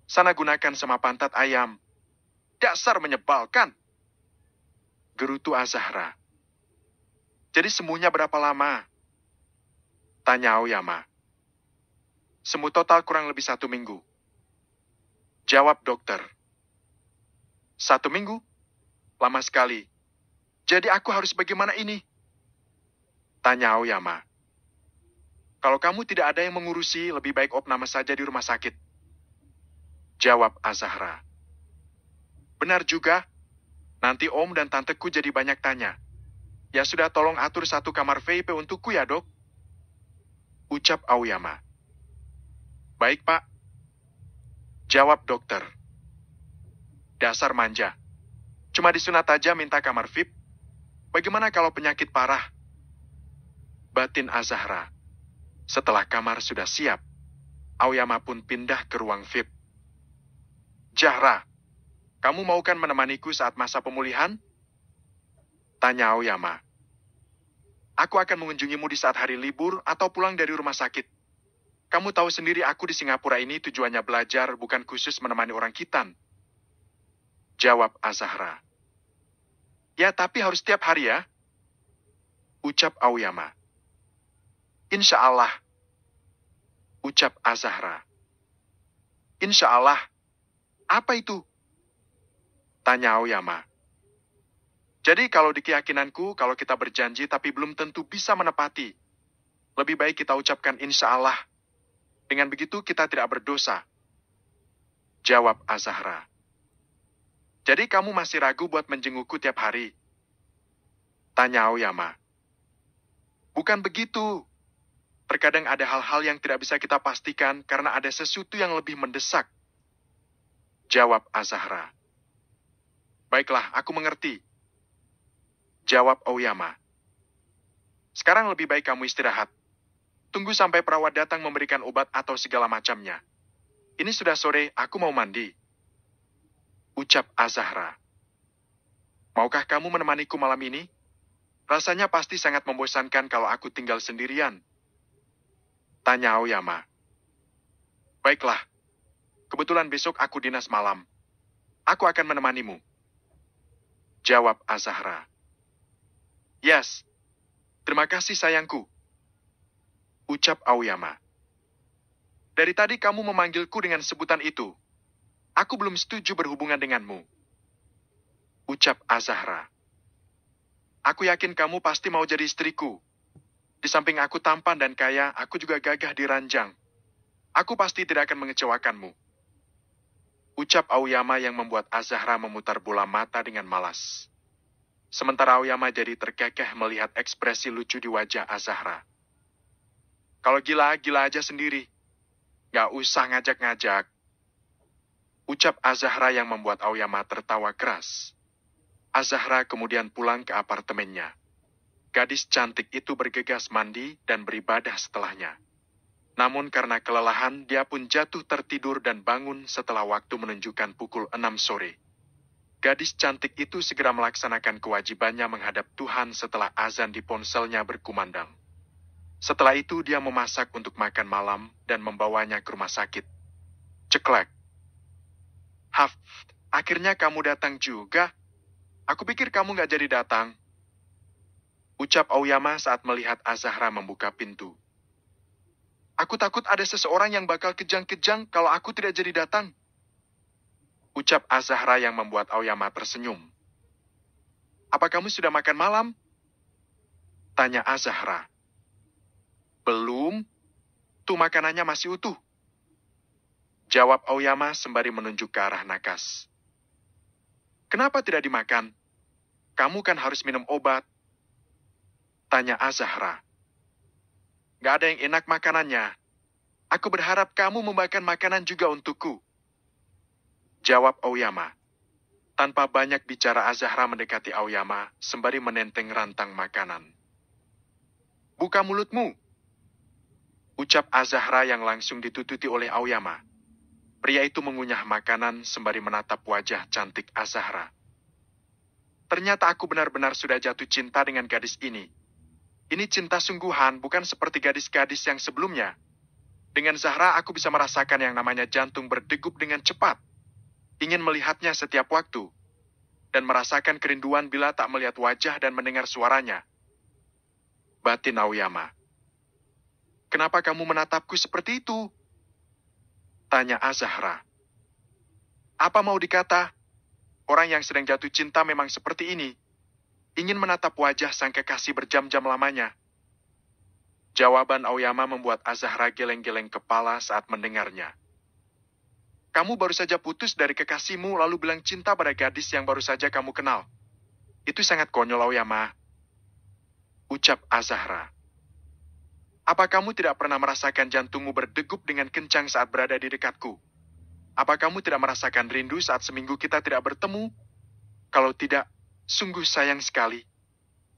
Sana gunakan sama pantat ayam. Dasar menyebalkan. Gerutu Azahra. Jadi sembuhnya berapa lama? Tanya Aoyama. Sembuh total kurang lebih 1 minggu. Jawab dokter. 1 minggu? Lama sekali. Jadi aku harus bagaimana ini? Tanya Aoyama. Kalau kamu tidak ada yang mengurusi, lebih baik opname saja di rumah sakit. Jawab Azahra. Benar juga. Nanti om dan tanteku jadi banyak tanya. Ya sudah tolong atur 1 kamar VIP untukku ya dok. Ucap Aoyama. Baik pak. Jawab dokter. Dasar manja. Cuma disunat aja minta kamar VIP. Bagaimana kalau penyakit parah? batin Azahra. Setelah kamar sudah siap, Aoyama pun pindah ke ruang VIP. Zahra, kamu mau kan menemaniku saat masa pemulihan? Tanya Aoyama. Aku akan mengunjungimu di saat hari libur atau pulang dari rumah sakit. Kamu tahu sendiri aku di Singapura ini tujuannya belajar, bukan khusus menemani orang Khitan. Jawab Azahra. Ya, tapi harus tiap hari ya. Ucap Aoyama. Insya Allah. Ucap Azahra. Insya Allah. Apa itu? Tanya Aoyama. Jadi kalau di keyakinanku, kalau kita berjanji tapi belum tentu bisa menepati, lebih baik kita ucapkan insya Allah. Dengan begitu kita tidak berdosa. Jawab Azahra. Jadi kamu masih ragu buat menjengukku tiap hari? Tanya Aoyama. Bukan begitu. Terkadang ada hal-hal yang tidak bisa kita pastikan karena ada sesuatu yang lebih mendesak. Jawab Azahra. Baiklah, aku mengerti. Jawab Aoyama. Sekarang lebih baik kamu istirahat. Tunggu sampai perawat datang memberikan obat atau segala macamnya. Ini sudah sore, aku mau mandi. Ucap Azahra. Maukah kamu menemaniku malam ini? Rasanya pasti sangat membosankan kalau aku tinggal sendirian. Tanya Aoyama. Baiklah. Kebetulan besok aku dinas malam. Aku akan menemanimu. Jawab Azahra. Yes. Terima kasih sayangku. Ucap Aoyama. Dari tadi kamu memanggilku dengan sebutan itu. Aku belum setuju berhubungan denganmu. Ucap Azahra. Aku yakin kamu pasti mau jadi istriku. Di samping aku tampan dan kaya, aku juga gagah di ranjang. Aku pasti tidak akan mengecewakanmu. Ucap Aoyama yang membuat Azahra memutar bola mata dengan malas. Sementara Aoyama jadi terkekeh melihat ekspresi lucu di wajah Azahra. Kalau gila, gila aja sendiri. Gak usah ngajak-ngajak. Ucap Azahra yang membuat Aoyama tertawa keras. Azahra kemudian pulang ke apartemennya. Gadis cantik itu bergegas mandi dan beribadah setelahnya. Namun karena kelelahan, dia pun jatuh tertidur dan bangun setelah waktu menunjukkan pukul 6 sore. Gadis cantik itu segera melaksanakan kewajibannya menghadap Tuhan setelah azan di ponselnya berkumandang. Setelah itu dia memasak untuk makan malam dan membawanya ke rumah sakit. Ceklek. Haf, akhirnya kamu datang juga. Aku pikir kamu gak jadi datang. Ucap Aoyama saat melihat Azahra membuka pintu. Aku takut ada seseorang yang bakal kejang-kejang kalau aku tidak jadi datang. Ucap Azahra yang membuat Aoyama tersenyum. Apa kamu sudah makan malam? Tanya Azahra. Belum. Tuh makanannya masih utuh. Jawab Aoyama sembari menunjuk ke arah nakas. Kenapa tidak dimakan? Kamu kan harus minum obat. Tanya Azahra. Gak ada yang enak makanannya. Aku berharap kamu membawakan makanan juga untukku. Jawab Aoyama. Tanpa banyak bicara, Azahra mendekati Aoyama sembari menenteng rantang makanan. Buka mulutmu. Ucap Azahra yang langsung ditututi oleh Aoyama. Pria itu mengunyah makanan sembari menatap wajah cantik Azahra. Ternyata aku benar-benar sudah jatuh cinta dengan gadis ini. Ini cinta sungguhan, bukan seperti gadis-gadis yang sebelumnya. Dengan Zahra, aku bisa merasakan yang namanya jantung berdegup dengan cepat. Ingin melihatnya setiap waktu. Dan merasakan kerinduan bila tak melihat wajah dan mendengar suaranya. Batin Aoyama. Kenapa kamu menatapku seperti itu? Tanya Azahra. Apa mau dikata? Orang yang sedang jatuh cinta memang seperti ini. Ingin menatap wajah sang kekasih berjam-jam lamanya. Jawaban Aoyama membuat Azahra geleng-geleng kepala saat mendengarnya. Kamu baru saja putus dari kekasihmu lalu bilang cinta pada gadis yang baru saja kamu kenal. Itu sangat konyol, Aoyama. Ucap Azahra. Apa kamu tidak pernah merasakan jantungmu berdegup dengan kencang saat berada di dekatku? Apa kamu tidak merasakan rindu saat seminggu kita tidak bertemu? Kalau tidak, sungguh sayang sekali.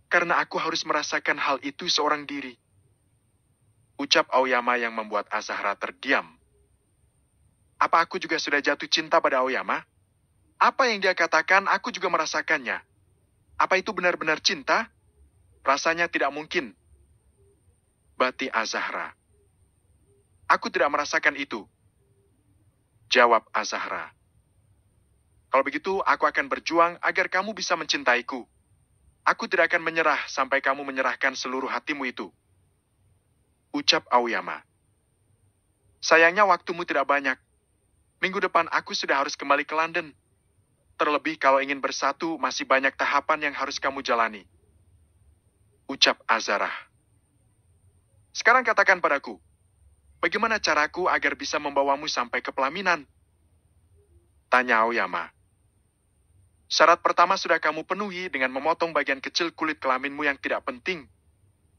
Karena aku harus merasakan hal itu seorang diri. Ucap Aoyama yang membuat Azahra terdiam. Apa aku juga sudah jatuh cinta pada Aoyama? Apa yang dia katakan, aku juga merasakannya. Apa itu benar-benar cinta? Rasanya tidak mungkin. Bati Azahra. Aku tidak merasakan itu. Jawab Azahra. Kalau begitu, aku akan berjuang agar kamu bisa mencintaiku. Aku tidak akan menyerah sampai kamu menyerahkan seluruh hatimu itu. Ucap Aoyama. Sayangnya waktumu tidak banyak. Minggu depan aku sudah harus kembali ke London. Terlebih kalau ingin bersatu, masih banyak tahapan yang harus kamu jalani. Ucap Azahra. Sekarang katakan padaku, bagaimana caraku agar bisa membawamu sampai ke pelaminan? Tanya Aoyama. Syarat pertama sudah kamu penuhi dengan memotong bagian kecil kulit kelaminmu yang tidak penting.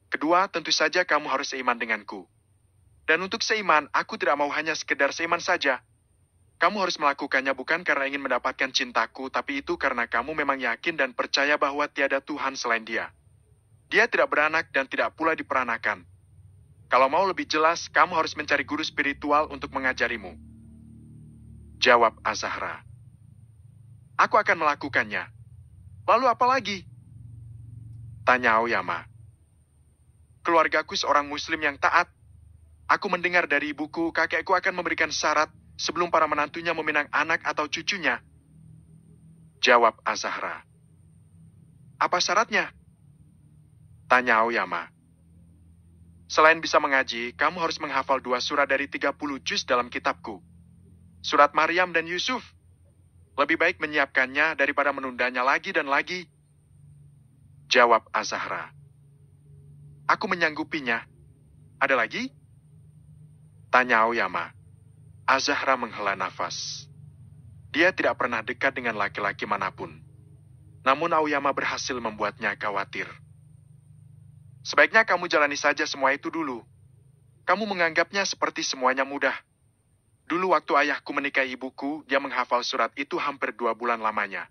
Kedua, tentu saja kamu harus seiman denganku. Dan untuk seiman, aku tidak mau hanya sekedar seiman saja. Kamu harus melakukannya bukan karena ingin mendapatkan cintaku, tapi itu karena kamu memang yakin dan percaya bahwa tiada Tuhan selain Dia. Dia tidak beranak dan tidak pula diperanakan. Kalau mau lebih jelas, kamu harus mencari guru spiritual untuk mengajarimu. Jawab Azahra. Aku akan melakukannya. Lalu apa lagi? Tanya Aoyama. Keluargaku seorang muslim yang taat. Aku mendengar dari ibuku, kakekku akan memberikan syarat sebelum para menantunya meminang anak atau cucunya. Jawab Azahra. Apa syaratnya? Tanya Aoyama. Selain bisa mengaji, kamu harus menghafal 2 surat dari 30 juz dalam kitabku. Surat Maryam dan Yusuf. Lebih baik menyiapkannya daripada menundanya lagi dan lagi. Jawab Azahra. Aku menyanggupinya. Ada lagi? Tanya Aoyama. Azahra menghela nafas. Dia tidak pernah dekat dengan laki-laki manapun. Namun Aoyama berhasil membuatnya khawatir. Sebaiknya kamu jalani saja semua itu dulu. Kamu menganggapnya seperti semuanya mudah. Dulu waktu ayahku menikahi ibuku, dia menghafal surat itu hampir 2 bulan lamanya.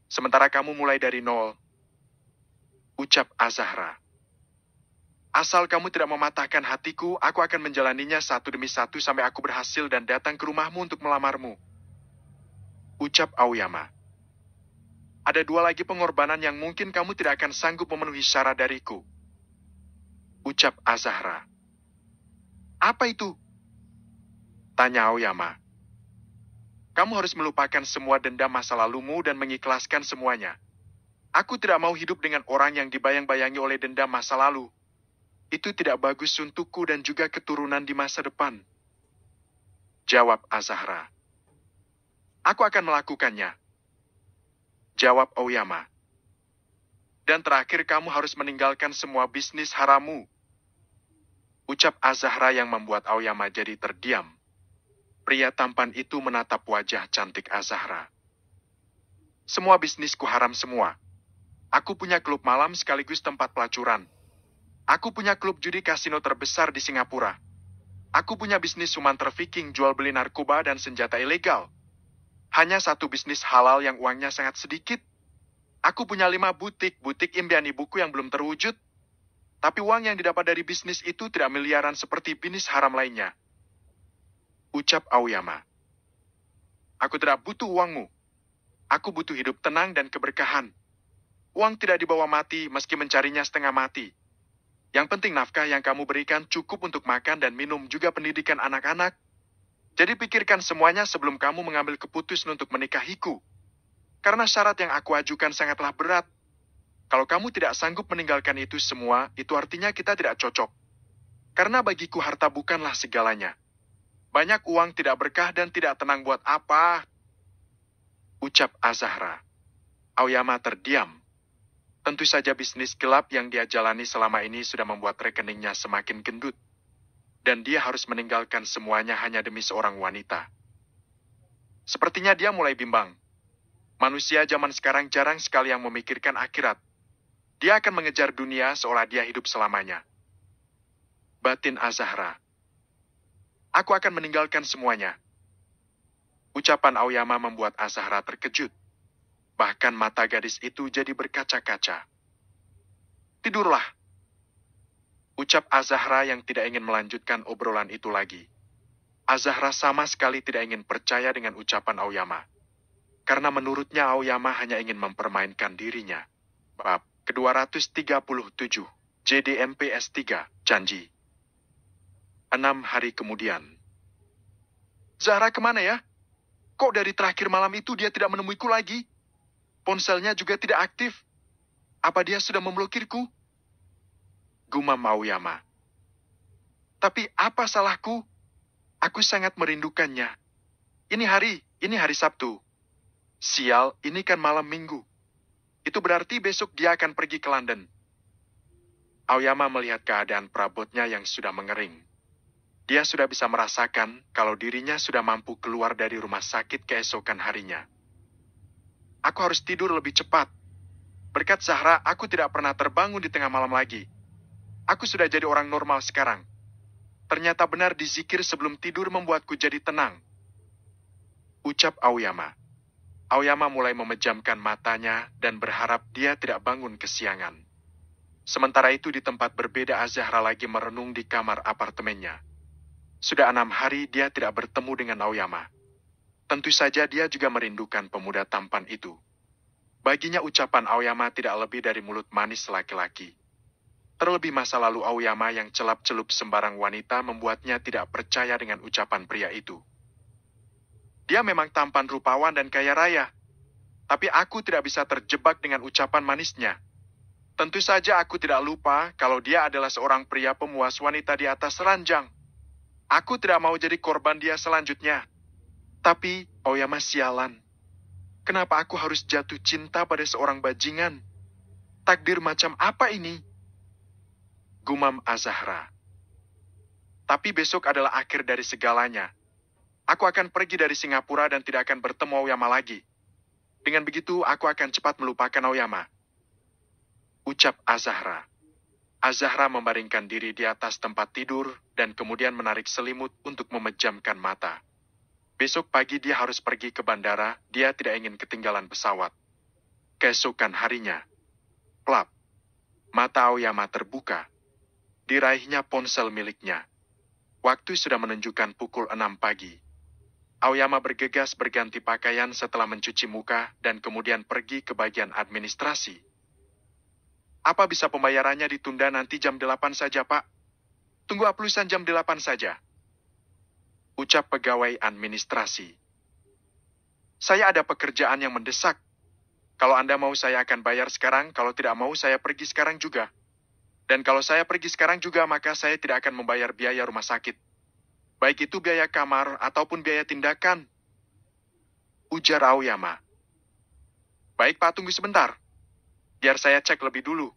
Sementara kamu mulai dari nol. Ucap Azahra. Asal kamu tidak mematahkan hatiku, aku akan menjalaninya satu demi satu sampai aku berhasil dan datang ke rumahmu untuk melamarmu. Ucap Aoyama. Ada 2 lagi pengorbanan yang mungkin kamu tidak akan sanggup memenuhi syarat dariku. Ucap Azahra. Apa itu? Tanya Aoyama. Kamu harus melupakan semua dendam masa lalumu dan mengikhlaskan semuanya. Aku tidak mau hidup dengan orang yang dibayang-bayangi oleh dendam masa lalu. Itu tidak bagus untukku dan juga keturunan di masa depan. Jawab Azahra. Aku akan melakukannya. Jawab Aoyama. Dan terakhir kamu harus meninggalkan semua bisnis haramu. Ucap Azahra yang membuat Aoyama jadi terdiam. Pria tampan itu menatap wajah cantik Azahra. Semua bisnisku haram semua. Aku punya klub malam sekaligus tempat pelacuran. Aku punya klub judi kasino terbesar di Singapura. Aku punya bisnis suman trafficking jual beli narkoba dan senjata ilegal. Hanya 1 bisnis halal yang uangnya sangat sedikit. Aku punya 5 butik impian ibuku yang belum terwujud. Tapi uang yang didapat dari bisnis itu tidak miliaran seperti bisnis haram lainnya. Ucap Aoyama. Aku tidak butuh uangmu. Aku butuh hidup tenang dan keberkahan. Uang tidak dibawa mati meski mencarinya setengah mati. Yang penting nafkah yang kamu berikan cukup untuk makan dan minum juga pendidikan anak-anak. Jadi pikirkan semuanya sebelum kamu mengambil keputusan untuk menikahiku. Karena syarat yang aku ajukan sangatlah berat. Kalau kamu tidak sanggup meninggalkan itu semua, itu artinya kita tidak cocok. Karena bagiku harta bukanlah segalanya. Banyak uang tidak berkah dan tidak tenang buat apa? Ucap Azahra. Aoyama terdiam. Tentu saja bisnis gelap yang dia jalani selama ini sudah membuat rekeningnya semakin gendut. Dan dia harus meninggalkan semuanya hanya demi seorang wanita. Sepertinya dia mulai bimbang. Manusia zaman sekarang jarang sekali yang memikirkan akhirat. Dia akan mengejar dunia seolah dia hidup selamanya. Batin Azahra. Aku akan meninggalkan semuanya. Ucapan Aoyama membuat Azahra terkejut. Bahkan mata gadis itu jadi berkaca-kaca. Tidurlah. Ucap Azahra yang tidak ingin melanjutkan obrolan itu lagi. Azahra sama sekali tidak ingin percaya dengan ucapan Aoyama. Karena menurutnya Aoyama hanya ingin mempermainkan dirinya. Bab ke-237, JDMPS3, Janji. 6 hari kemudian. Zahra kemana ya? Kok dari terakhir malam itu dia tidak menemuiku lagi? Ponselnya juga tidak aktif. Apa dia sudah memblokirku? Gumam Aoyama. Tapi apa salahku? Aku sangat merindukannya. Ini hari Sabtu. Sial, ini kan malam Minggu. Itu berarti besok dia akan pergi ke London. Aoyama melihat keadaan perabotnya yang sudah mengering. Dia sudah bisa merasakan kalau dirinya sudah mampu keluar dari rumah sakit keesokan harinya. Aku harus tidur lebih cepat. Berkat Zahra, aku tidak pernah terbangun di tengah malam lagi. Aku sudah jadi orang normal sekarang. Ternyata benar dizikir sebelum tidur membuatku jadi tenang. Ucap Aoyama. Aoyama mulai memejamkan matanya dan berharap dia tidak bangun kesiangan. Sementara itu di tempat berbeda Azahra lagi merenung di kamar apartemennya. Sudah 6 hari dia tidak bertemu dengan Aoyama. Tentu saja dia juga merindukan pemuda tampan itu. Baginya ucapan Aoyama tidak lebih dari mulut manis laki-laki. Terlebih masa lalu Aoyama yang celap-celup sembarang wanita membuatnya tidak percaya dengan ucapan pria itu. Dia memang tampan rupawan dan kaya raya. Tapi aku tidak bisa terjebak dengan ucapan manisnya. Tentu saja aku tidak lupa kalau dia adalah seorang pria pemuas wanita di atas ranjang. Aku tidak mau jadi korban dia selanjutnya. Tapi, Aoyama sialan. Kenapa aku harus jatuh cinta pada seorang bajingan? Takdir macam apa ini? Gumam Azahra. Tapi besok adalah akhir dari segalanya. Aku akan pergi dari Singapura dan tidak akan bertemu Aoyama lagi. Dengan begitu, aku akan cepat melupakan Aoyama. Ucap Azahra. Azahra membaringkan diri di atas tempat tidur dan kemudian menarik selimut untuk memejamkan mata. Besok pagi dia harus pergi ke bandara, dia tidak ingin ketinggalan pesawat. Keesokan harinya. Plap. Mata Aoyama terbuka. Diraihnya ponsel miliknya. Waktu sudah menunjukkan pukul 6 pagi. Aoyama bergegas berganti pakaian setelah mencuci muka dan kemudian pergi ke bagian administrasi. Apa bisa pembayarannya ditunda nanti jam 8 saja, Pak? Tunggu aplusan jam 8 saja. Ucap pegawai administrasi. Saya ada pekerjaan yang mendesak. Kalau Anda mau saya akan bayar sekarang, kalau tidak mau saya pergi sekarang juga. Dan kalau saya pergi sekarang juga maka saya tidak akan membayar biaya rumah sakit. Baik itu biaya kamar ataupun biaya tindakan. Ujar Aoyama. Baik Pak, tunggu sebentar. Biar saya cek lebih dulu.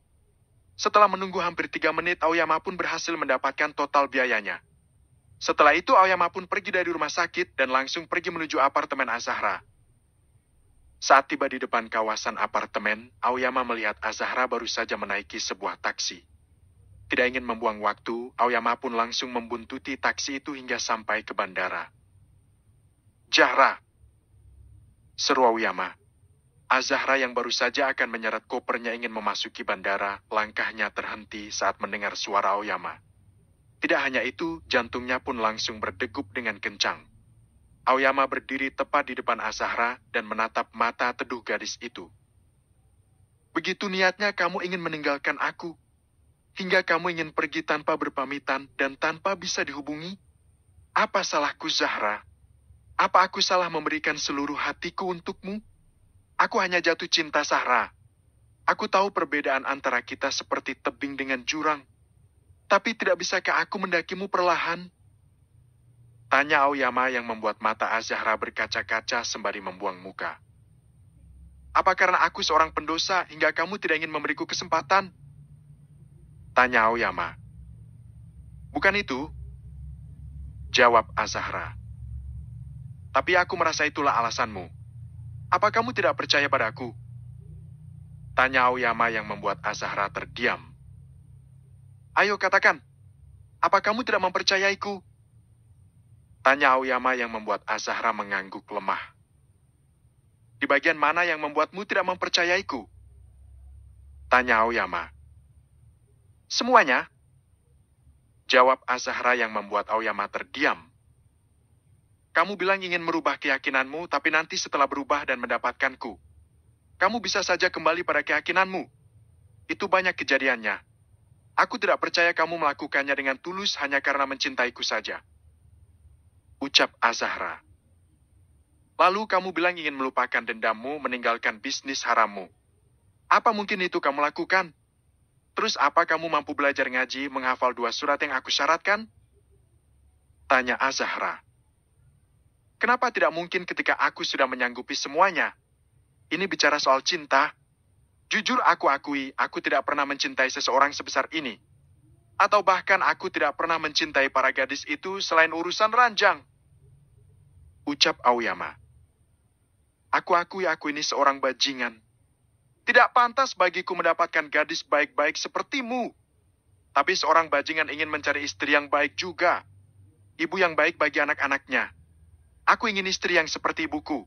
Setelah menunggu hampir 3 menit, Aoyama pun berhasil mendapatkan total biayanya. Setelah itu Aoyama pun pergi dari rumah sakit dan langsung pergi menuju apartemen Azahra. Saat tiba di depan kawasan apartemen, Aoyama melihat Azahra baru saja menaiki sebuah taksi. Tidak ingin membuang waktu, Aoyama pun langsung membuntuti taksi itu hingga sampai ke bandara. Zahra! Seru Aoyama. Azahra yang baru saja akan menyeret kopernya ingin memasuki bandara, langkahnya terhenti saat mendengar suara Aoyama. Tidak hanya itu, jantungnya pun langsung berdegup dengan kencang. Aoyama berdiri tepat di depan Azahra dan menatap mata teduh gadis itu. Begitu niatnya kamu ingin meninggalkan aku. Hingga kamu ingin pergi tanpa berpamitan dan tanpa bisa dihubungi? Apa salahku, Zahra? Apa aku salah memberikan seluruh hatiku untukmu? Aku hanya jatuh cinta, Zahra. Aku tahu perbedaan antara kita seperti tebing dengan jurang. Tapi tidak bisakah aku mendakimu perlahan? Tanya Aoyama yang membuat mata Azahra berkaca-kaca sembari membuang muka. Apa karena aku seorang pendosa hingga kamu tidak ingin memberiku kesempatan? Tanya Aoyama. Bukan itu, jawab Azahra. Tapi aku merasa itulah alasanmu. Apa kamu tidak percaya padaku? Tanya Aoyama yang membuat Azahra terdiam. Ayo katakan, apa kamu tidak mempercayaiku? Tanya Aoyama yang membuat Azahra mengangguk lemah. Di bagian mana yang membuatmu tidak mempercayaiku? Tanya Aoyama. Semuanya. Jawab Azahra yang membuat Aoyama terdiam. Kamu bilang ingin merubah keyakinanmu, tapi nanti setelah berubah dan mendapatkanku, kamu bisa saja kembali pada keyakinanmu. Itu banyak kejadiannya. Aku tidak percaya kamu melakukannya dengan tulus hanya karena mencintaiku saja. Ucap Azahra. Lalu kamu bilang ingin melupakan dendammu, meninggalkan bisnis harammu. Apa mungkin itu kamu lakukan? Terus apa kamu mampu belajar ngaji, menghafal 2 surat yang aku syaratkan? Tanya Azahra. Kenapa tidak mungkin ketika aku sudah menyanggupi semuanya? Ini bicara soal cinta. Jujur aku akui, aku tidak pernah mencintai seseorang sebesar ini. Atau bahkan aku tidak pernah mencintai para gadis itu selain urusan ranjang. Ucap Aoyama. Aku akui aku ini seorang bajingan. Tidak pantas bagiku mendapatkan gadis baik-baik sepertimu. Tapi seorang bajingan ingin mencari istri yang baik juga. Ibu yang baik bagi anak-anaknya. Aku ingin istri yang seperti ibuku.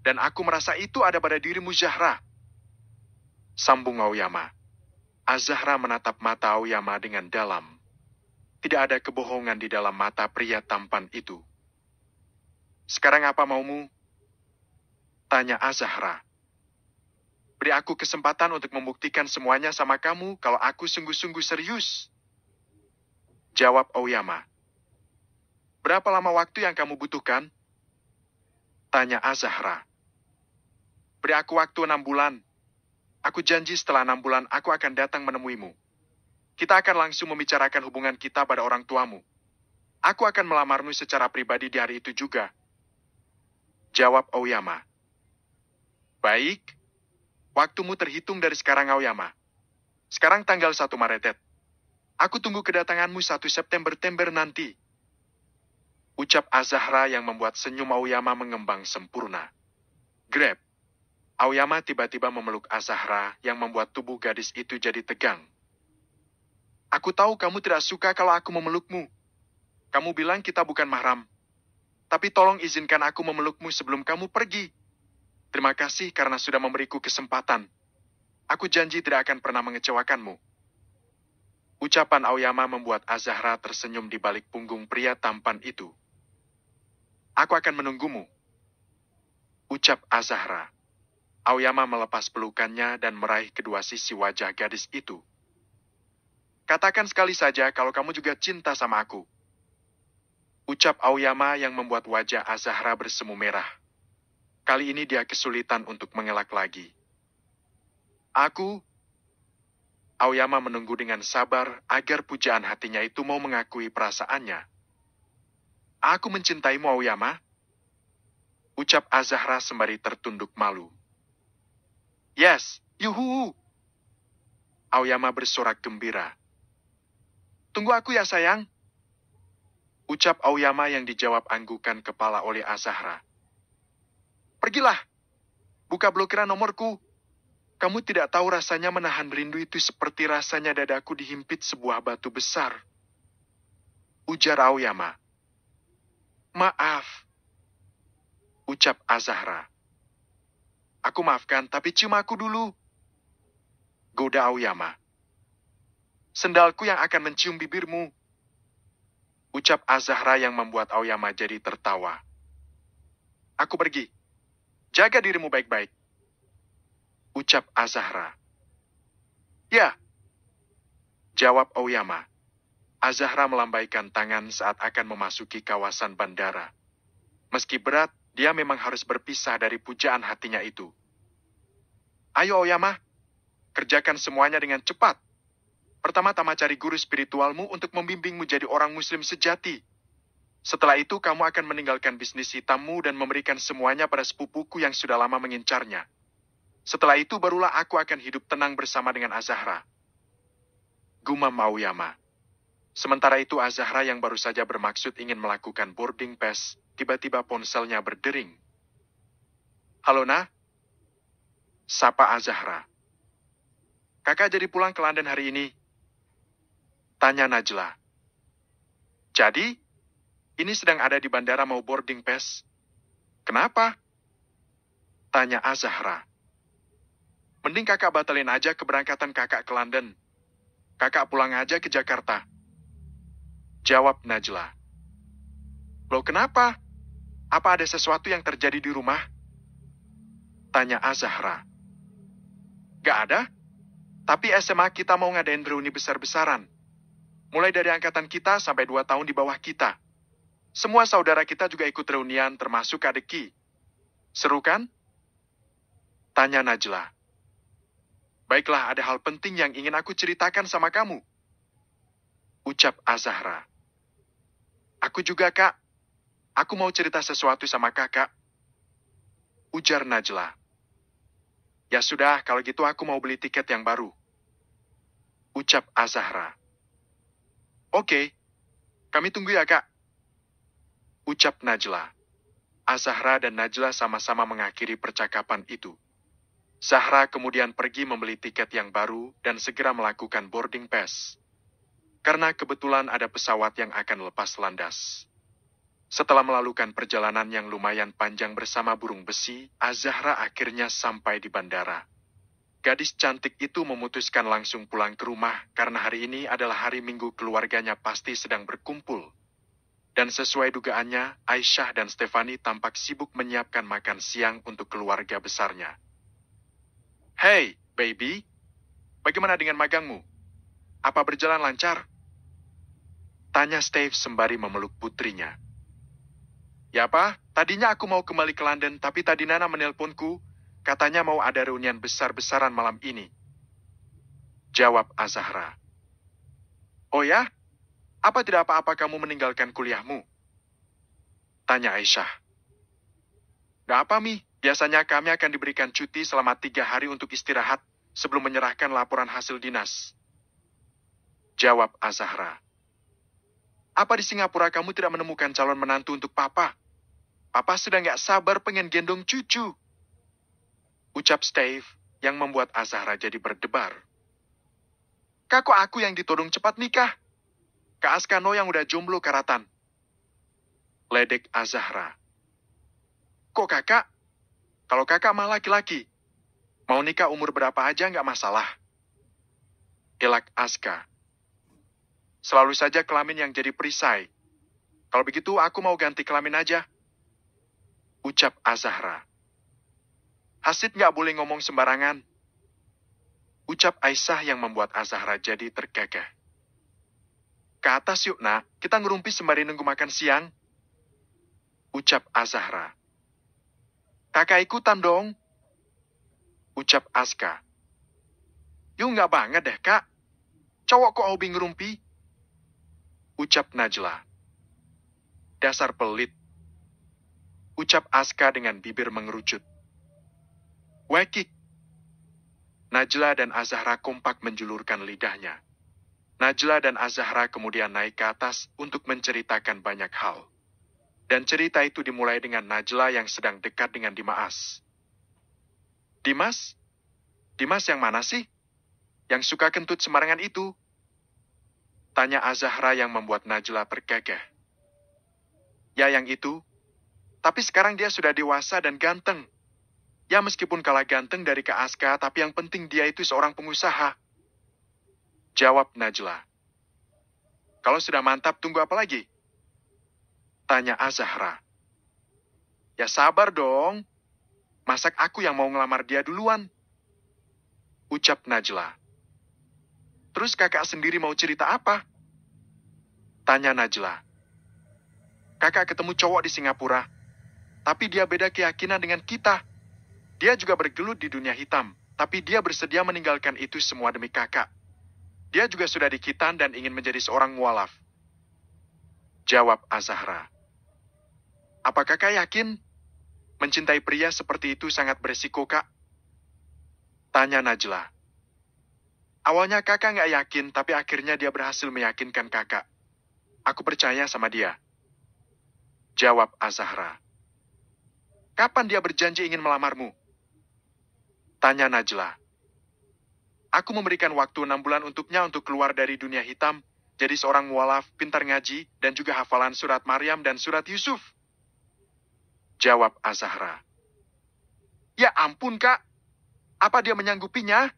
Dan aku merasa itu ada pada dirimu, Zahra. Sambung Aoyama. Azahra menatap mata Aoyama dengan dalam. Tidak ada kebohongan di dalam mata pria tampan itu. Sekarang apa maumu? Tanya Azahra. Beri aku kesempatan untuk membuktikan semuanya sama kamu kalau aku sungguh-sungguh serius. Jawab Aoyama. Berapa lama waktu yang kamu butuhkan? Tanya Azahra. Beri aku waktu 6 bulan. Aku janji setelah 6 bulan aku akan datang menemuimu. Kita akan langsung membicarakan hubungan kita pada orang tuamu. Aku akan melamarmu secara pribadi di hari itu juga. Jawab Aoyama. Baik. Waktumu terhitung dari sekarang, Aoyama. Sekarang tanggal 1 Maret. Aku tunggu kedatanganmu 1 September nanti. Ucap Azahra yang membuat senyum Aoyama mengembang sempurna. Grab. Aoyama tiba-tiba memeluk Azahra yang membuat tubuh gadis itu jadi tegang. Aku tahu kamu tidak suka kalau aku memelukmu. Kamu bilang kita bukan mahram. Tapi tolong izinkan aku memelukmu sebelum kamu pergi. Terima kasih karena sudah memberiku kesempatan. Aku janji tidak akan pernah mengecewakanmu. Ucapan Aoyama membuat Azahra tersenyum di balik punggung pria tampan itu. Aku akan menunggumu. Ucap Azahra. Aoyama melepas pelukannya dan meraih kedua sisi wajah gadis itu. Katakan sekali saja kalau kamu juga cinta sama aku. Ucap Aoyama yang membuat wajah Azahra bersemu merah. Kali ini dia kesulitan untuk mengelak lagi. Aoyama menunggu dengan sabar agar pujaan hatinya itu mau mengakui perasaannya. Aku mencintaimu, Aoyama. Ucap Azahra sembari tertunduk malu. Yes, yuhu. Aoyama bersorak gembira. Tunggu aku ya, sayang. Ucap Aoyama yang dijawab anggukan kepala oleh Azahra. Pergilah. Buka blokiran nomorku. Kamu tidak tahu rasanya menahan rindu itu seperti rasanya dadaku dihimpit sebuah batu besar. Ujar Aoyama. Maaf. Ucap Azahra. Aku maafkan, tapi cium aku dulu. Goda Aoyama. Sendalku yang akan mencium bibirmu. Ucap Azahra yang membuat Aoyama jadi tertawa. Aku pergi. Jaga dirimu baik-baik. Ucap Azahra. Ya. Jawab Aoyama. Azahra melambaikan tangan saat akan memasuki kawasan bandara. Meski berat, dia memang harus berpisah dari pujaan hatinya itu. Ayo Aoyama, kerjakan semuanya dengan cepat. Pertama-tama cari guru spiritualmu untuk membimbingmu jadi orang muslim sejati. Setelah itu kamu akan meninggalkan bisnis hitammu dan memberikan semuanya pada sepupuku yang sudah lama mengincarnya. Setelah itu barulah aku akan hidup tenang bersama dengan Azahra. Gumam Aoyama. Sementara itu Azahra yang baru saja bermaksud ingin melakukan boarding pass, tiba-tiba ponselnya berdering. Halo, Nah? Sapa Azahra. Kakak jadi pulang ke London hari ini? Tanya Najla. Jadi, ini sedang ada di bandara mau boarding pass. Kenapa? Tanya Azahra. Mending kakak batalin aja keberangkatan kakak ke London. Kakak pulang aja ke Jakarta. Jawab Najla. Loh kenapa? Apa ada sesuatu yang terjadi di rumah? Tanya Azahra. Gak ada, tapi SMA kita mau ngadain reuni besar-besaran. Mulai dari angkatan kita sampai 2 tahun di bawah kita. Semua saudara kita juga ikut reunian termasuk adik Ki. Seru kan? Tanya Najla. Baiklah, ada hal penting yang ingin aku ceritakan sama kamu. Ucap Azahra. Aku juga, Kak. Aku mau cerita sesuatu sama kakak. Ujar Najla. Ya sudah, kalau gitu aku mau beli tiket yang baru. Ucap Azahra. Oke, kami tunggu ya, Kak. Ucap Najla. Azahra dan Najla sama-sama mengakhiri percakapan itu. Zahra kemudian pergi membeli tiket yang baru dan segera melakukan boarding pass. Karena kebetulan ada pesawat yang akan lepas landas. Setelah melakukan perjalanan yang lumayan panjang bersama burung besi, Azahra akhirnya sampai di bandara. Gadis cantik itu memutuskan langsung pulang ke rumah karena hari ini adalah hari Minggu keluarganya pasti sedang berkumpul. Dan sesuai dugaannya, Aisyah dan Stefani tampak sibuk menyiapkan makan siang untuk keluarga besarnya. Hey, baby, bagaimana dengan magangmu? Apa berjalan lancar? Tanya Steve sembari memeluk putrinya. Ya Pak, tadinya aku mau kembali ke London, tapi tadi Nana menelponku, katanya mau ada reunian besar-besaran malam ini. Jawab Azahra. Oh ya? Apa tidak apa-apa kamu meninggalkan kuliahmu? Tanya Aisyah. Gak apa, Mi. Biasanya kami akan diberikan cuti selama 3 hari untuk istirahat sebelum menyerahkan laporan hasil dinas. Jawab Azahra. Apa di Singapura kamu tidak menemukan calon menantu untuk Papa? Papa sudah gak sabar pengen gendong cucu. Ucap Steve yang membuat Azahra jadi berdebar. Kak, kok aku yang ditodong cepat nikah? Kak Askano yang udah jomblo karatan. Ledek Azahra. Kok kakak? Kalau kakak mah laki-laki. Mau nikah umur berapa aja gak masalah. Elak Aska. Selalu saja kelamin yang jadi perisai. Kalau begitu aku mau ganti kelamin aja. Ucap Azahra. Hasid gak boleh ngomong sembarangan. Ucap Aisyah yang membuat Azahra jadi tergagah. Ke atas yuk, Nak. Kita ngerumpi sembari nunggu makan siang. Ucap Azahra. Kakak ikutan dong. Ucap Aska. Yuk gak banget deh, Kak. Cowok kok hobi ngerumpi? Ucap Najla. Dasar pelit. Ucap Aska dengan bibir mengerucut. Wekik. Najla dan Azahra kompak menjulurkan lidahnya. Najla dan Azahra kemudian naik ke atas untuk menceritakan banyak hal. Dan cerita itu dimulai dengan Najla yang sedang dekat dengan Dimas. Dimas? Dimas yang mana sih? Yang suka kentut sembarangan itu? Tanya Azahra yang membuat Najla tergagah. Ya yang itu. Tapi sekarang dia sudah dewasa dan ganteng. Ya meskipun kalah ganteng dari Kak Aska, tapi yang penting dia itu seorang pengusaha. Jawab Najla. Kalau sudah mantap, tunggu apa lagi? Tanya Azahra. Ya sabar dong. Masak aku yang mau ngelamar dia duluan. Ucap Najla. Terus kakak sendiri mau cerita apa? Tanya Najla. Kakak ketemu cowok di Singapura. Tapi dia beda keyakinan dengan kita. Dia juga bergelut di dunia hitam. Tapi dia bersedia meninggalkan itu semua demi kakak. Dia juga sudah di Khitan dan ingin menjadi seorang mualaf. Jawab Azahra. Apa kakak yakin? Mencintai pria seperti itu sangat beresiko, Kak. Tanya Najla. Awalnya kakak nggak yakin, tapi akhirnya dia berhasil meyakinkan kakak. Aku percaya sama dia. Jawab Azahra. Kapan dia berjanji ingin melamarmu? Tanya Najla. Aku memberikan waktu 6 bulan untuknya untuk keluar dari dunia hitam, jadi seorang mualaf, pintar ngaji, dan juga hafalan surat Maryam dan surat Yusuf. Jawab Azahra. Ya ampun, Kak. Apa dia menyanggupinya?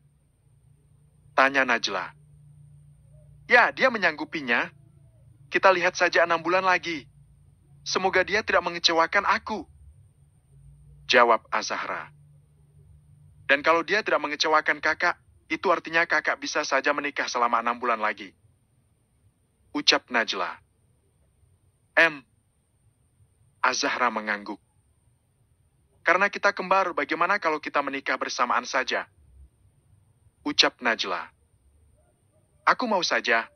Tanya Najla. Ya, dia menyanggupinya. Kita lihat saja 6 bulan lagi. Semoga dia tidak mengecewakan aku. Jawab Azahra. Dan kalau dia tidak mengecewakan kakak, itu artinya kakak bisa saja menikah selama 6 bulan lagi. Ucap Najla. Azahra mengangguk. Karena kita kembar, bagaimana kalau kita menikah bersamaan saja? Ucap Najla. Aku mau saja.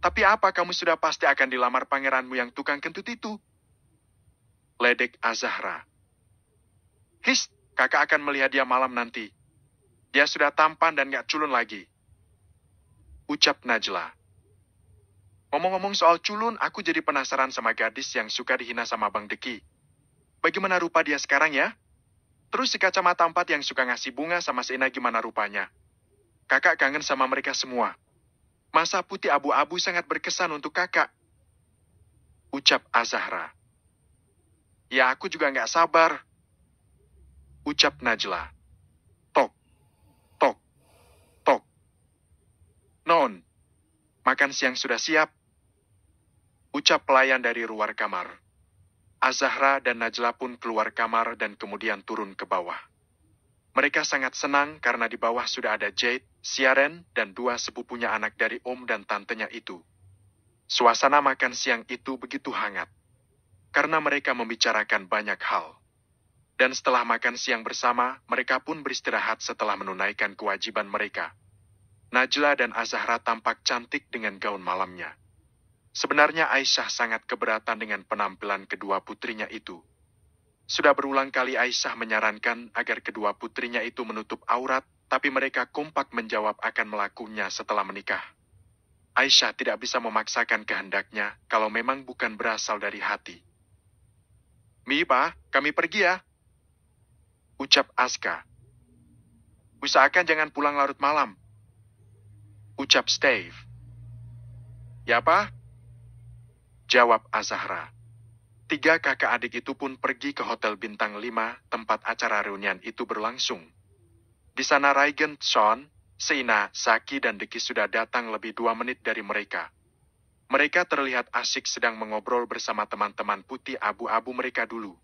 Tapi apa kamu sudah pasti akan dilamar pangeranmu yang tukang kentut itu? Ledek Azahra. His, kakak akan melihat dia malam nanti. Dia sudah tampan dan gak culun lagi. Ucap Najla. Ngomong-ngomong soal culun, aku jadi penasaran sama gadis yang suka dihina sama Bang Deki. Bagaimana rupa dia sekarang ya? Terus si kacamata 4 yang suka ngasih bunga sama Seina gimana rupanya? Kakak kangen sama mereka semua. Masa putih abu-abu sangat berkesan untuk kakak. Ucap Azahra. Ya aku juga gak sabar. Ucap Najla. Tok, tok, tok. Non, makan siang sudah siap. Ucap pelayan dari luar kamar. Azahra dan Najla pun keluar kamar dan kemudian turun ke bawah. Mereka sangat senang karena di bawah sudah ada Jade, Siaren, dan 2 sepupunya anak dari om dan tantenya itu. Suasana makan siang itu begitu hangat. Karena mereka membicarakan banyak hal. Dan setelah makan siang bersama, mereka pun beristirahat setelah menunaikan kewajiban mereka. Najla dan Azahra tampak cantik dengan gaun malamnya. Sebenarnya Aisyah sangat keberatan dengan penampilan kedua putrinya itu. Sudah berulang kali Aisyah menyarankan agar kedua putrinya itu menutup aurat, tapi mereka kompak menjawab akan melakukannya setelah menikah. Aisyah tidak bisa memaksakan kehendaknya kalau memang bukan berasal dari hati. Mi, Pa, kami pergi ya. Ucap Aska. Usahakan jangan pulang larut malam. Ucap Steve. Ya, Pa? Jawab Azahra. 3 kakak adik itu pun pergi ke Hotel Bintang 5, tempat acara reunian itu berlangsung. Di sana Raigen, Sean, Seina, Zaki, dan Deki sudah datang lebih 2 menit dari mereka. Mereka terlihat asyik sedang mengobrol bersama teman-teman putih abu-abu mereka dulu.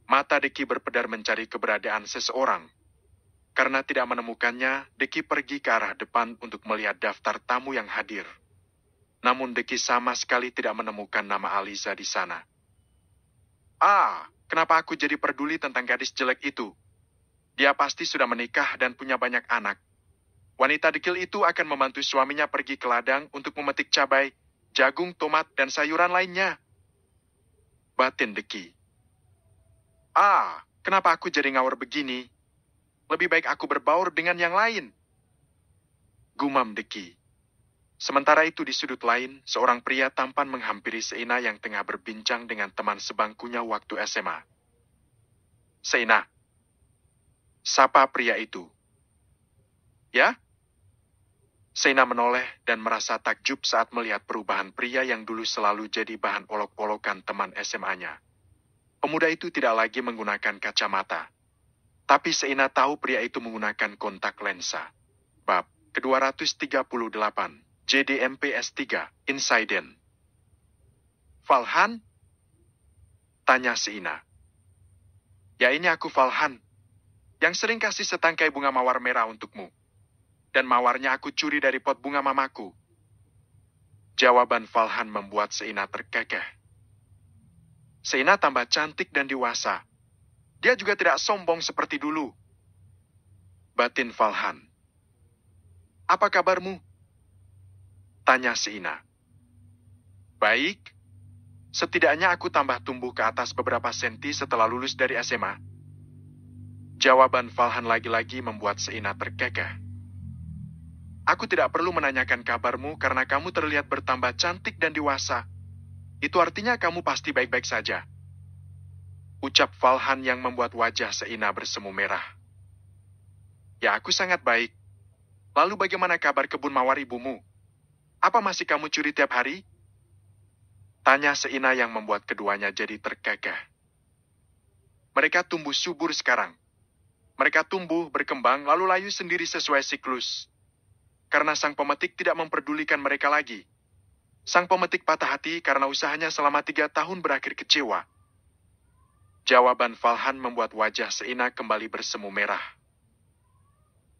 Mata Deki berpedar mencari keberadaan seseorang. Karena tidak menemukannya, Deki pergi ke arah depan untuk melihat daftar tamu yang hadir. Namun Deki sama sekali tidak menemukan nama Aliza di sana. Kenapa aku jadi peduli tentang gadis jelek itu? Dia pasti sudah menikah dan punya banyak anak. Wanita dekil itu akan membantu suaminya pergi ke ladang untuk memetik cabai, jagung, tomat, dan sayuran lainnya. Batin Deki. Kenapa aku jadi ngawur begini? Lebih baik aku berbaur dengan yang lain. Gumam Deki. Sementara itu di sudut lain, seorang pria tampan menghampiri Seina yang tengah berbincang dengan teman sebangkunya waktu SMA. Seina. Sapa pria itu? Ya? Seina menoleh dan merasa takjub saat melihat perubahan pria yang dulu selalu jadi bahan olok-olokan teman SMA-nya. Pemuda itu tidak lagi menggunakan kacamata. Tapi Seina tahu pria itu menggunakan kontak lensa. Bab ke-238, JDMPS3, Insiden. Falhan? Tanya Seina. Ya ini aku Falhan, yang sering kasih setangkai bunga mawar merah untukmu. Dan mawarnya aku curi dari pot bunga mamaku. Jawaban Falhan membuat Seina terkekeh. Seina tambah cantik dan dewasa. Dia juga tidak sombong seperti dulu. Batin Falhan. Apa kabarmu? Tanya Seina. Baik. Setidaknya aku tambah tumbuh ke atas beberapa senti setelah lulus dari SMA. Jawaban Falhan lagi-lagi membuat Seina terkekeh. Aku tidak perlu menanyakan kabarmu karena kamu terlihat bertambah cantik dan dewasa. Itu artinya kamu pasti baik-baik saja. Ucap Falhan yang membuat wajah Seina bersemu merah. Ya aku sangat baik. Lalu bagaimana kabar kebun mawar ibumu? Apa masih kamu curi tiap hari? Tanya Seina yang membuat keduanya jadi terkekeh. Mereka tumbuh subur sekarang. Mereka tumbuh, berkembang, lalu layu sendiri sesuai siklus. Karena sang pemetik tidak memperdulikan mereka lagi. Sang pemetik patah hati karena usahanya selama 3 tahun berakhir kecewa. Jawaban Valhan membuat wajah Seina kembali bersemu merah.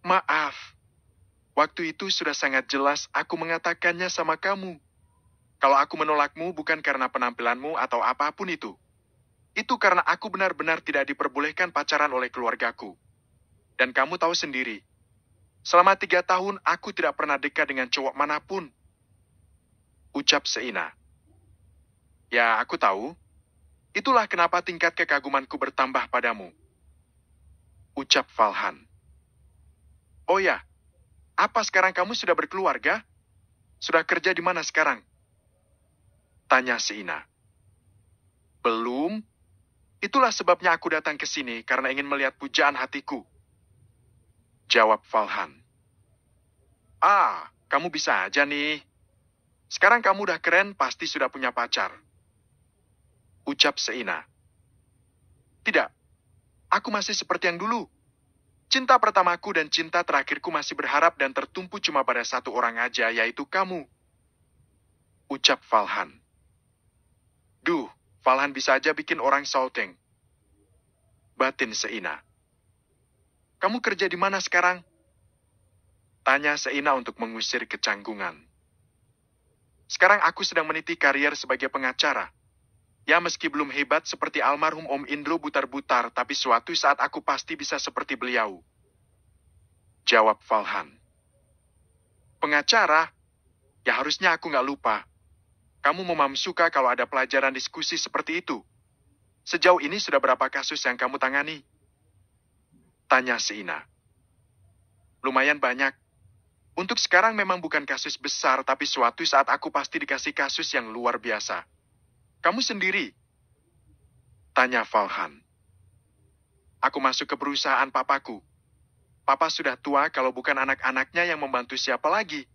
Maaf, waktu itu sudah sangat jelas aku mengatakannya sama kamu. Kalau aku menolakmu bukan karena penampilanmu atau apapun itu. Itu karena aku benar-benar tidak diperbolehkan pacaran oleh keluargaku. Dan kamu tahu sendiri, selama 3 tahun aku tidak pernah dekat dengan cowok manapun. Ucap Seina. Ya, aku tahu. Itulah kenapa tingkat kekagumanku bertambah padamu. Ucap Valhan. Oh ya, apa sekarang kamu sudah berkeluarga? Sudah kerja di mana sekarang? Tanya Seina. Belum. Itulah sebabnya aku datang ke sini karena ingin melihat pujaan hatiku. Jawab Valhan. Ah, kamu bisa aja nih. Sekarang kamu udah keren, pasti sudah punya pacar. Ucap Seina. Tidak, aku masih seperti yang dulu. Cinta pertamaku dan cinta terakhirku masih berharap dan tertumpu cuma pada satu orang aja, yaitu kamu. Ucap Valhan. Duh, Valhan bisa aja bikin orang salting. Batin Seina. Kamu kerja di mana sekarang? Tanya Seina untuk mengusir kecanggungan. Sekarang aku sedang meniti karier sebagai pengacara. Ya meski belum hebat seperti almarhum Om Indro Butar-Butar, tapi suatu saat aku pasti bisa seperti beliau. Jawab Valhan. Pengacara? Ya harusnya aku nggak lupa. Kamu memang suka kalau ada pelajaran diskusi seperti itu. Sejauh ini sudah berapa kasus yang kamu tangani? Tanya Seina. Lumayan banyak. Untuk sekarang memang bukan kasus besar, tapi suatu saat aku pasti dikasih kasus yang luar biasa. Kamu sendiri? Tanya Valhan. Aku masuk ke perusahaan papaku. Papa sudah tua, kalau bukan anak-anaknya yang membantu siapa lagi?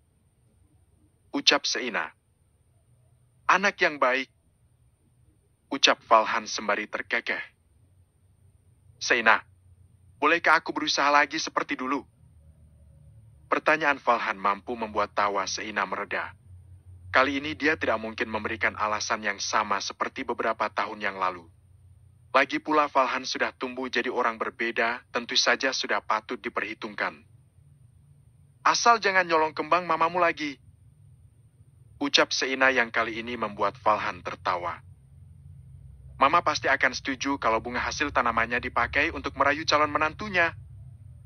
Ucap Seina. Anak yang baik. Ucap Valhan sembari terkekeh. Seina, bolehkah aku berusaha lagi seperti dulu? Pertanyaan Valhan mampu membuat tawa Seina mereda. Kali ini dia tidak mungkin memberikan alasan yang sama seperti beberapa tahun yang lalu. Lagi pula Valhan sudah tumbuh jadi orang berbeda, tentu saja sudah patut diperhitungkan. Asal jangan nyolong kembang mamamu lagi. Ucap Seina yang kali ini membuat Valhan tertawa. Mama pasti akan setuju kalau bunga hasil tanamannya dipakai untuk merayu calon menantunya.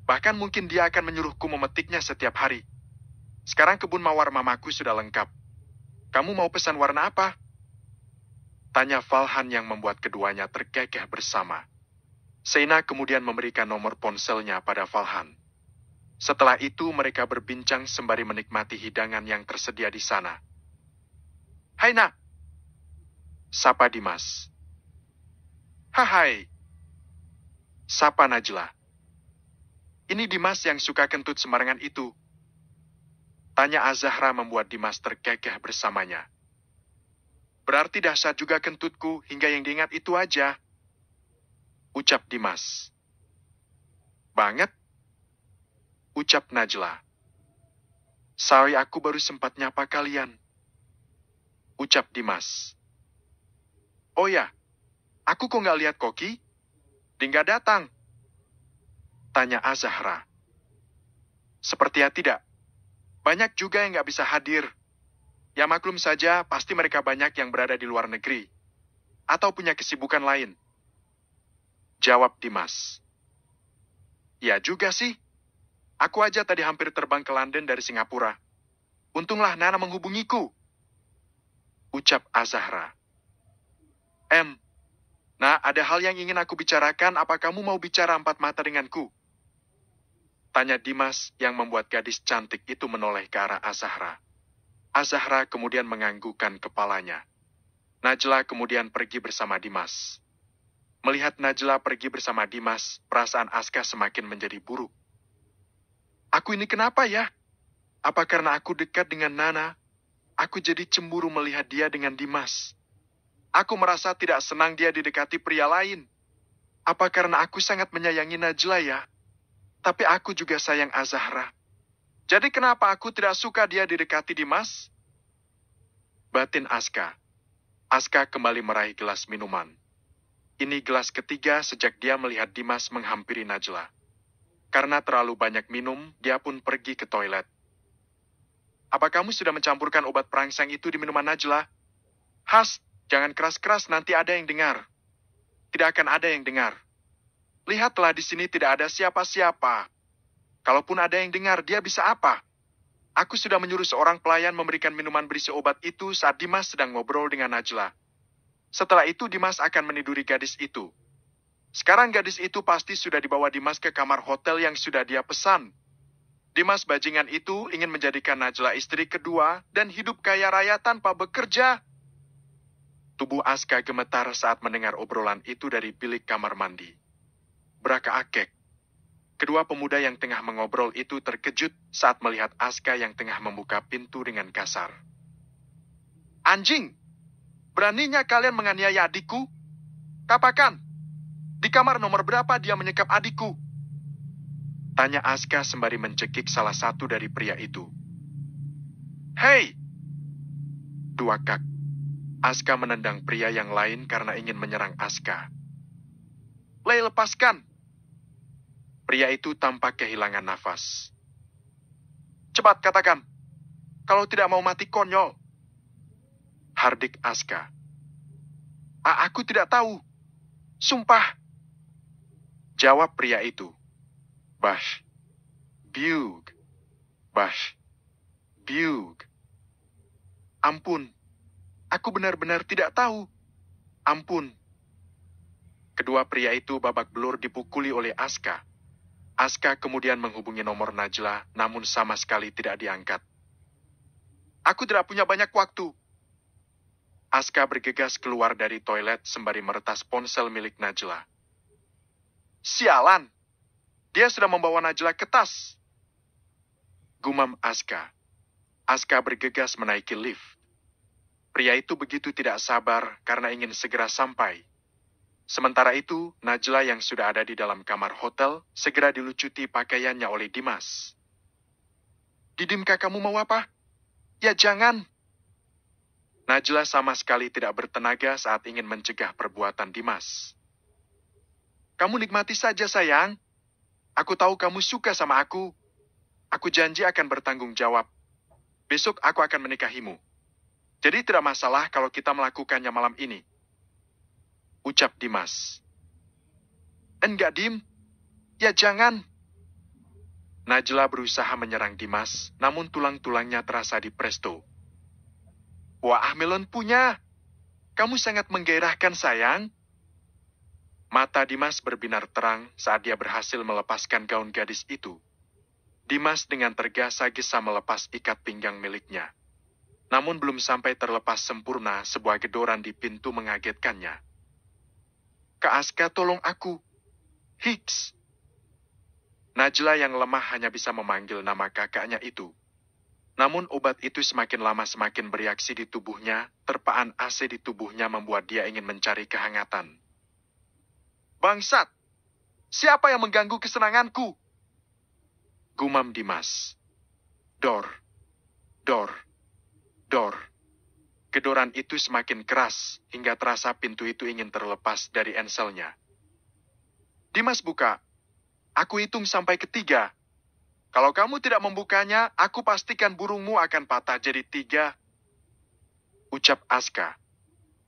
Bahkan mungkin dia akan menyuruhku memetiknya setiap hari. Sekarang kebun mawar mamaku sudah lengkap. Kamu mau pesan warna apa? Tanya Valhan yang membuat keduanya terkekeh bersama. Seina kemudian memberikan nomor ponselnya pada Valhan. Setelah itu mereka berbincang sembari menikmati hidangan yang tersedia di sana. Hai nak, sapa Dimas. Hai, sapa Najla. Ini Dimas yang suka kentut sembarangan itu. Tanya Azahra membuat Dimas terkekeh bersamanya. Berarti dahsyat juga kentutku, hingga yang diingat itu aja. Ucap Dimas. Banget? Ucap Najla. Sorry, aku baru sempat nyapa kalian. Ucap Dimas. Oh ya, aku kok nggak lihat Koki? Dia nggak datang. Tanya Azahra. Sepertinya tidak. Banyak juga yang nggak bisa hadir. Ya maklum saja, pasti mereka banyak yang berada di luar negeri. Atau punya kesibukan lain. Jawab Dimas. Ya juga sih. Aku aja tadi hampir terbang ke London dari Singapura. Untunglah Nana menghubungiku. Ucap Azahra. Nah, ada hal yang ingin aku bicarakan, apa kamu mau bicara empat mata denganku? Tanya Dimas yang membuat gadis cantik itu menoleh ke arah Azahra. Azahra kemudian menganggukkan kepalanya. Najla kemudian pergi bersama Dimas. Melihat Najla pergi bersama Dimas, perasaan Aska semakin menjadi buruk. Aku ini kenapa ya? Apa karena aku dekat dengan Nana? Aku jadi cemburu melihat dia dengan Dimas. Aku merasa tidak senang dia didekati pria lain. Apa karena aku sangat menyayangi Najla ya? Tapi aku juga sayang Azahra. Jadi kenapa aku tidak suka dia didekati Dimas? Batin Aska. Aska kembali meraih gelas minuman. Ini gelas ketiga sejak dia melihat Dimas menghampiri Najla. Karena terlalu banyak minum, dia pun pergi ke toilet. Apa kamu sudah mencampurkan obat perangsang itu di minuman Najla? Has, jangan keras-keras, nanti ada yang dengar. Tidak akan ada yang dengar. Lihatlah, di sini tidak ada siapa-siapa. Kalaupun ada yang dengar, dia bisa apa? Aku sudah menyuruh seorang pelayan memberikan minuman berisi obat itu saat Dimas sedang ngobrol dengan Najla. Setelah itu Dimas akan meniduri gadis itu. Sekarang gadis itu pasti sudah dibawa Dimas ke kamar hotel yang sudah dia pesan. Dimas bajingan itu ingin menjadikan Najla istri kedua dan hidup kaya raya tanpa bekerja. Tubuh Aska gemetar saat mendengar obrolan itu dari bilik kamar mandi. Beraka-akek. Kedua pemuda yang tengah mengobrol itu terkejut saat melihat Aska yang tengah membuka pintu dengan kasar. Anjing! Beraninya kalian menganiaya adikku? Katakan, di kamar nomor berapa dia menyekap adikku? Tanya Aska sembari mencekik salah satu dari pria itu. Hei! Dua kak. Aska menendang pria yang lain karena ingin menyerang Aska. Lei, lepaskan! Pria itu tampak kehilangan nafas. Cepat katakan, kalau tidak mau mati konyol. Hardik Aska. Aku tidak tahu. Sumpah. Jawab pria itu. Bash. Biug. Bash. Biug. Ampun. Aku benar-benar tidak tahu. Ampun. Kedua pria itu babak belur dipukuli oleh Aska. Aska kemudian menghubungi nomor Najla, namun sama sekali tidak diangkat. Aku tidak punya banyak waktu. Aska bergegas keluar dari toilet sembari meretas ponsel milik Najla. Sialan! Dia sudah membawa Najla ke tas. Gumam Aska. Aska bergegas menaiki lift. Pria itu begitu tidak sabar karena ingin segera sampai. Sementara itu, Najla yang sudah ada di dalam kamar hotel segera dilucuti pakaiannya oleh Dimas. Didimkah kamu mau apa? Ya jangan. Najla sama sekali tidak bertenaga saat ingin mencegah perbuatan Dimas. Kamu nikmati saja sayang. Aku tahu kamu suka sama aku. Aku janji akan bertanggung jawab. Besok aku akan menikahimu. Jadi tidak masalah kalau kita melakukannya malam ini. Ucap Dimas. Enggak, Dim. Ya jangan. Najla berusaha menyerang Dimas, namun tulang-tulangnya terasa di presto. Wah, melon punya. Kamu sangat menggairahkan, sayang. Mata Dimas berbinar terang saat dia berhasil melepaskan gaun gadis itu. Dimas dengan tergesa-gesa melepas ikat pinggang miliknya. Namun belum sampai terlepas sempurna, sebuah gedoran di pintu mengagetkannya. Kak Aska, tolong aku. Hicks. Najla yang lemah hanya bisa memanggil nama kakaknya itu. Namun obat itu semakin lama semakin bereaksi di tubuhnya, terpaan AC di tubuhnya membuat dia ingin mencari kehangatan. Bangsat! Siapa yang mengganggu kesenanganku? Gumam Dimas. Dor. Dor. Dor. Gedoran itu semakin keras, hingga terasa pintu itu ingin terlepas dari enselnya. Dimas buka. Aku hitung sampai 3. Kalau kamu tidak membukanya, aku pastikan burungmu akan patah jadi 3. Ucap Aska.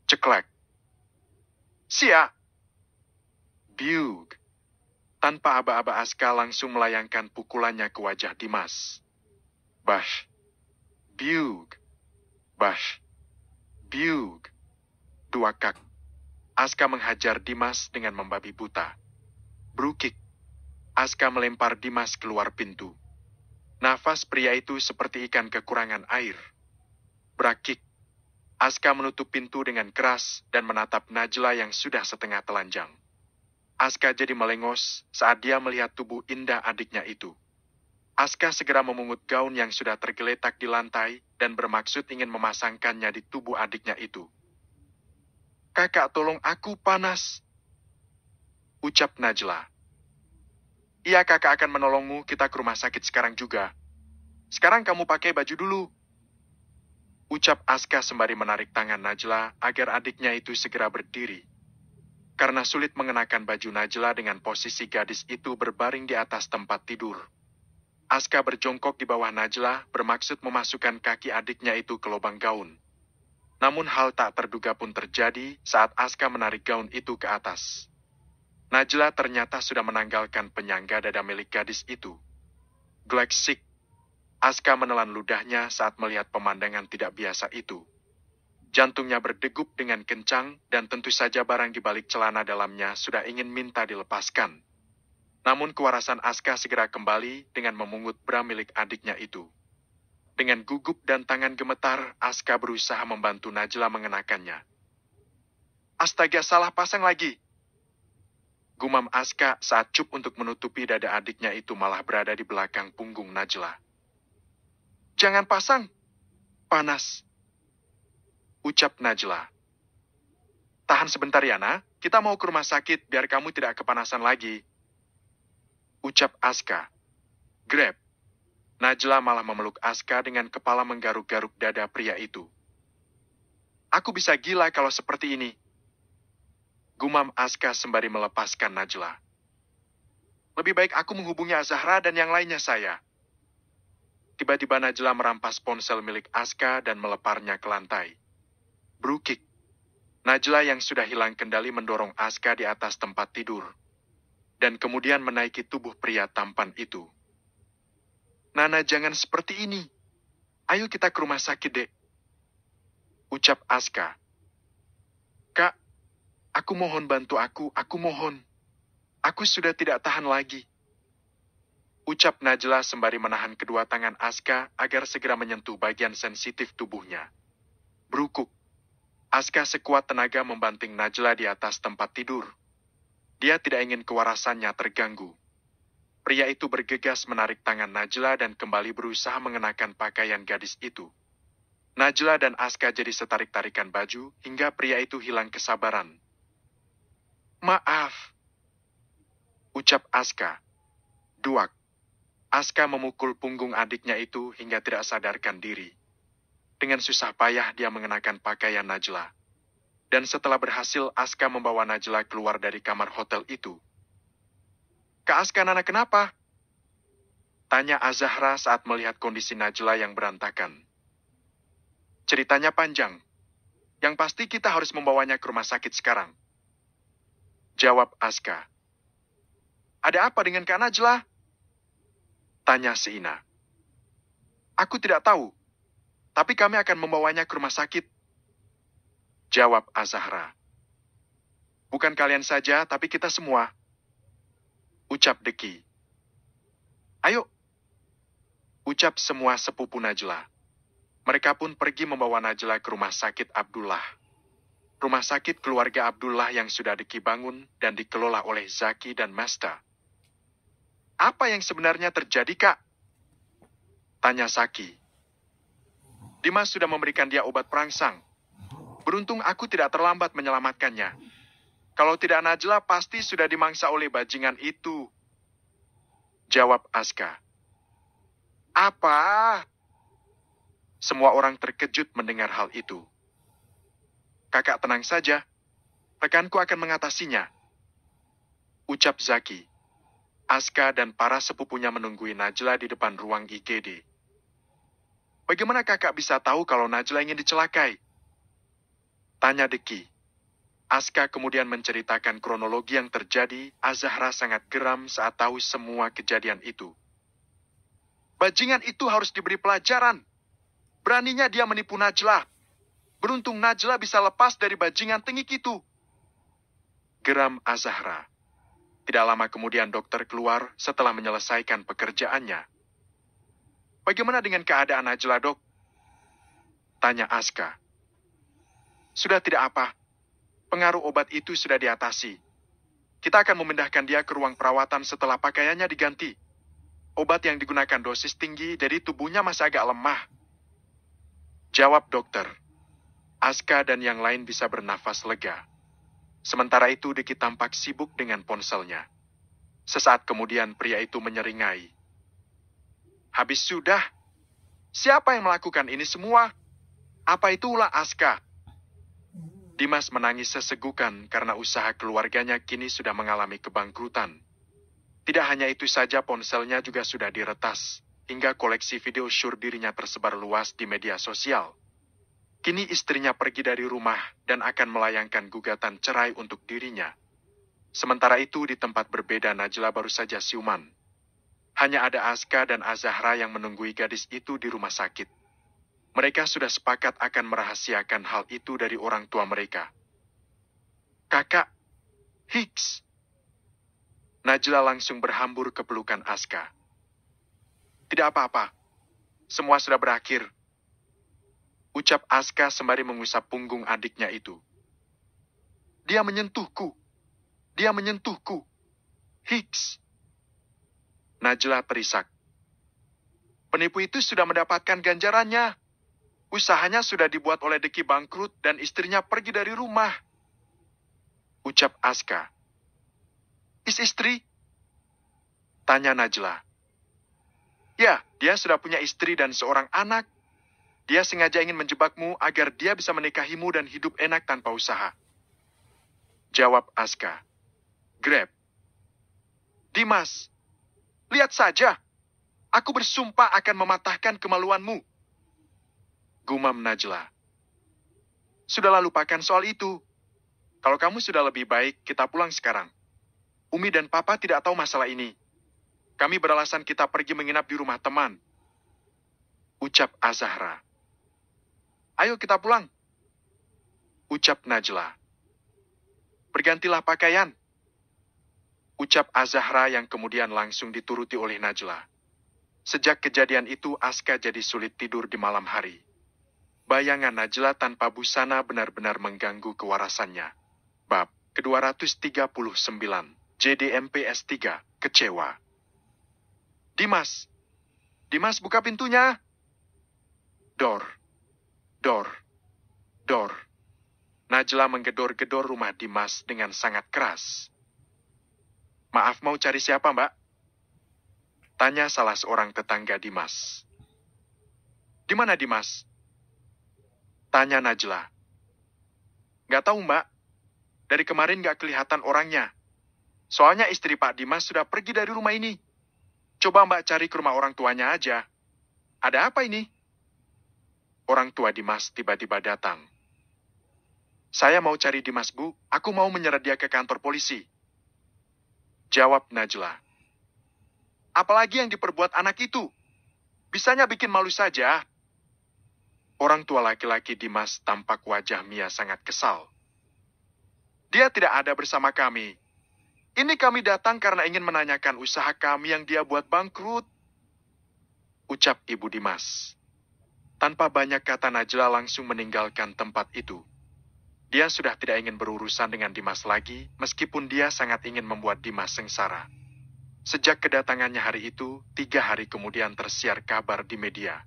Ceklek. Sia. Biug. Tanpa aba-aba Aska langsung melayangkan pukulannya ke wajah Dimas. Bash. Biug. Bash. Biug. 2 kak. Aska menghajar Dimas dengan membabi buta. Brukik. Aska melempar Dimas keluar pintu. Nafas pria itu seperti ikan kekurangan air. Brakik. Aska menutup pintu dengan keras dan menatap Najla yang sudah setengah telanjang. Aska jadi melengos saat dia melihat tubuh indah adiknya itu. Aska segera memungut gaun yang sudah tergeletak di lantai dan bermaksud ingin memasangkannya di tubuh adiknya itu. Kakak, tolong aku, panas. Ucap Najla. Iya, kakak akan menolongmu, kita ke rumah sakit sekarang juga. Sekarang kamu pakai baju dulu. Ucap Aska sembari menarik tangan Najla agar adiknya itu segera berdiri. Karena sulit mengenakan baju Najla dengan posisi gadis itu berbaring di atas tempat tidur. Aska berjongkok di bawah Najla bermaksud memasukkan kaki adiknya itu ke lubang gaun. Namun hal tak terduga pun terjadi saat Aska menarik gaun itu ke atas. Najla ternyata sudah menanggalkan penyangga dada milik gadis itu. Gleksik. Aska menelan ludahnya saat melihat pemandangan tidak biasa itu. Jantungnya berdegup dengan kencang dan tentu saja barang di balik celana dalamnya sudah ingin minta dilepaskan. Namun kewarasan Aska segera kembali dengan memungut bra milik adiknya itu. Dengan gugup dan tangan gemetar, Aska berusaha membantu Najla mengenakannya. Astaga, salah pasang lagi. Gumam Aska saat cup untuk menutupi dada adiknya itu malah berada di belakang punggung Najla. Jangan pasang. Panas. Ucap Najla. Tahan sebentar ya, Nak. Kita mau ke rumah sakit biar kamu tidak kepanasan lagi. Ucap Aska. Grab. Najla malah memeluk Aska dengan kepala menggaruk-garuk dada pria itu. Aku bisa gila kalau seperti ini. Gumam Aska sembari melepaskan Najla. Lebih baik aku menghubungi Azahra dan yang lainnya saya. Tiba-tiba Najla merampas ponsel milik Aska dan meleparnya ke lantai. Brukik. Najla yang sudah hilang kendali mendorong Aska di atas tempat tidur. Dan kemudian menaiki tubuh pria tampan itu. Nana, jangan seperti ini. Ayo kita ke rumah sakit, Dek. Ucap Aska. Kak, aku mohon bantu aku mohon. Aku sudah tidak tahan lagi. Ucap Najla sembari menahan kedua tangan Aska agar segera menyentuh bagian sensitif tubuhnya. Berukuk. Aska sekuat tenaga membanting Najla di atas tempat tidur. Dia tidak ingin kewarasannya terganggu. Pria itu bergegas menarik tangan Najla dan kembali berusaha mengenakan pakaian gadis itu. Najla dan Aska jadi setarik-tarikan baju hingga pria itu hilang kesabaran. Maaf. Ucap Aska. Duak. Aska memukul punggung adiknya itu hingga tidak sadarkan diri. Dengan susah payah dia mengenakan pakaian Najla. Dan setelah berhasil, Aska membawa Najla keluar dari kamar hotel itu. Kak Aska, Nana kenapa? Tanya Azahra saat melihat kondisi Najla yang berantakan. Ceritanya panjang. Yang pasti kita harus membawanya ke rumah sakit sekarang. Jawab Aska. Ada apa dengan Kak Najla? Tanya Seina. Aku tidak tahu. Tapi kami akan membawanya ke rumah sakit. Jawab Azahra. Bukan kalian saja, tapi kita semua. Ucap Deki. Ayo. Ucap semua sepupu Najla. Mereka pun pergi membawa Najla ke rumah sakit Abdullah. Rumah sakit keluarga Abdullah yang sudah Deki bangun dan dikelola oleh Zaki dan Masta. Apa yang sebenarnya terjadi, Kak? Tanya Zaki. Dimas sudah memberikan dia obat perangsang. Beruntung aku tidak terlambat menyelamatkannya. Kalau tidak Najla pasti sudah dimangsa oleh bajingan itu. Jawab Aska. Apa? Semua orang terkejut mendengar hal itu. Kakak tenang saja. Rekanku akan mengatasinya. Ucap Zaki. Aska dan para sepupunya menunggui Najla di depan ruang IGD. Bagaimana kakak bisa tahu kalau Najla ingin dicelakai? Tanya Deki. Aska kemudian menceritakan kronologi yang terjadi. Azahra sangat geram saat tahu semua kejadian itu. Bajingan itu harus diberi pelajaran. Beraninya dia menipu Najla. Beruntung Najla bisa lepas dari bajingan tengik itu. Geram Azahra. Tidak lama kemudian dokter keluar setelah menyelesaikan pekerjaannya. Bagaimana dengan keadaan Najla, Dok? Tanya Aska. Sudah tidak apa. Pengaruh obat itu sudah diatasi. Kita akan memindahkan dia ke ruang perawatan setelah pakaiannya diganti. Obat yang digunakan dosis tinggi, jadi tubuhnya masih agak lemah. Jawab dokter. Aska dan yang lain bisa bernafas lega. Sementara itu Deki tampak sibuk dengan ponselnya. Sesaat kemudian pria itu menyeringai. Habis sudah. Siapa yang melakukan ini semua? Apa itu ulah Aska? Dimas menangis sesegukan karena usaha keluarganya kini sudah mengalami kebangkrutan. Tidak hanya itu saja, ponselnya juga sudah diretas, hingga koleksi video syur dirinya tersebar luas di media sosial. Kini istrinya pergi dari rumah dan akan melayangkan gugatan cerai untuk dirinya. Sementara itu di tempat berbeda Najla baru saja siuman. Hanya ada Aska dan Azahra yang menunggui gadis itu di rumah sakit. Mereka sudah sepakat akan merahasiakan hal itu dari orang tua mereka. Kakak, Hicks. Najla langsung berhambur ke pelukan Aska. Tidak apa-apa, semua sudah berakhir. Ucap Aska sembari mengusap punggung adiknya itu. Dia menyentuhku. Dia menyentuhku. Hicks. Najla terisak. Penipu itu sudah mendapatkan ganjarannya. Usahanya sudah dibuat oleh Deki bangkrut dan istrinya pergi dari rumah. Ucap Aska. Istri? Tanya Najla. Ya, dia sudah punya istri dan seorang anak. Dia sengaja ingin menjebakmu agar dia bisa menikahimu dan hidup enak tanpa usaha. Jawab Aska. Grab. Dimas, lihat saja. Aku bersumpah akan mematahkan kemaluanmu. Gumam Najla. Sudahlah, lupakan soal itu. Kalau kamu sudah lebih baik, kita pulang sekarang. Umi dan Papa tidak tahu masalah ini. Kami beralasan kita pergi menginap di rumah teman. Ucap Azahra. Ayo kita pulang. Ucap Najla. Bergantilah pakaian. Ucap Azahra yang kemudian langsung dituruti oleh Najla. Sejak kejadian itu, Aska jadi sulit tidur di malam hari. Bayangan Najla tanpa busana benar-benar mengganggu kewarasannya. Bab ke-239, JDMPS 3, kecewa. Dimas, Dimas buka pintunya. Dor, dor, dor. Najla menggedor-gedor rumah Dimas dengan sangat keras. Maaf, mau cari siapa, Mbak? Tanya salah seorang tetangga Dimas. Di mana Dimas? Tanya Najla. Nggak tahu, Mbak. Dari kemarin nggak kelihatan orangnya. Soalnya istri Pak Dimas sudah pergi dari rumah ini. Coba Mbak cari ke rumah orang tuanya aja. Ada apa ini? Orang tua Dimas tiba-tiba datang. Saya mau cari Dimas, Bu. Aku mau menyeret dia ke kantor polisi. Jawab Najla. Apalagi yang diperbuat anak itu? Bisanya bikin malu saja. Orang tua laki-laki Dimas tampak wajah Mia sangat kesal. Dia tidak ada bersama kami. Ini kami datang karena ingin menanyakan usaha kami yang dia buat bangkrut. Ucap Ibu Dimas. Tanpa banyak kata Najla langsung meninggalkan tempat itu. Dia sudah tidak ingin berurusan dengan Dimas lagi, meskipun dia sangat ingin membuat Dimas sengsara. Sejak kedatangannya hari itu, 3 hari kemudian tersiar kabar di media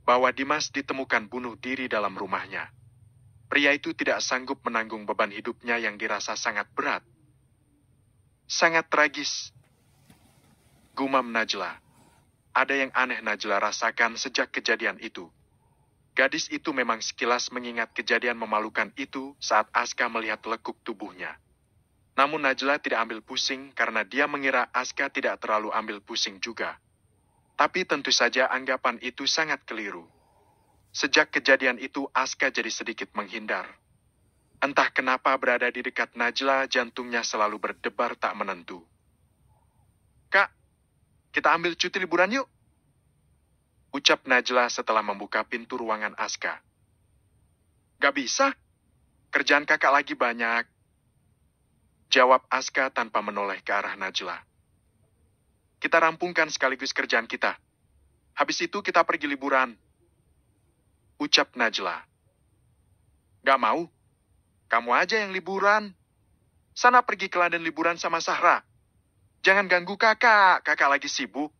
bahwa Dimas ditemukan bunuh diri dalam rumahnya. Pria itu tidak sanggup menanggung beban hidupnya yang dirasa sangat berat. Sangat tragis. Gumam Najla. Ada yang aneh Najla rasakan sejak kejadian itu. Gadis itu memang sekilas mengingat kejadian memalukan itu saat Aska melihat lekuk tubuhnya. Namun Najla tidak ambil pusing karena dia mengira Aska tidak terlalu ambil pusing juga. Tapi tentu saja anggapan itu sangat keliru. Sejak kejadian itu Aska jadi sedikit menghindar. Entah kenapa berada di dekat Najla, jantungnya selalu berdebar tak menentu. Kak, kita ambil cuti liburan yuk. Ucap Najla setelah membuka pintu ruangan Aska. Gak bisa, kerjaan kakak lagi banyak. Jawab Aska tanpa menoleh ke arah Najla. Kita rampungkan sekaligus kerjaan kita. Habis itu kita pergi liburan. Ucap Najla. Gak mau. Kamu aja yang liburan. Sana pergi ke ladang liburan sama Sahra. Jangan ganggu kakak. Kakak lagi sibuk.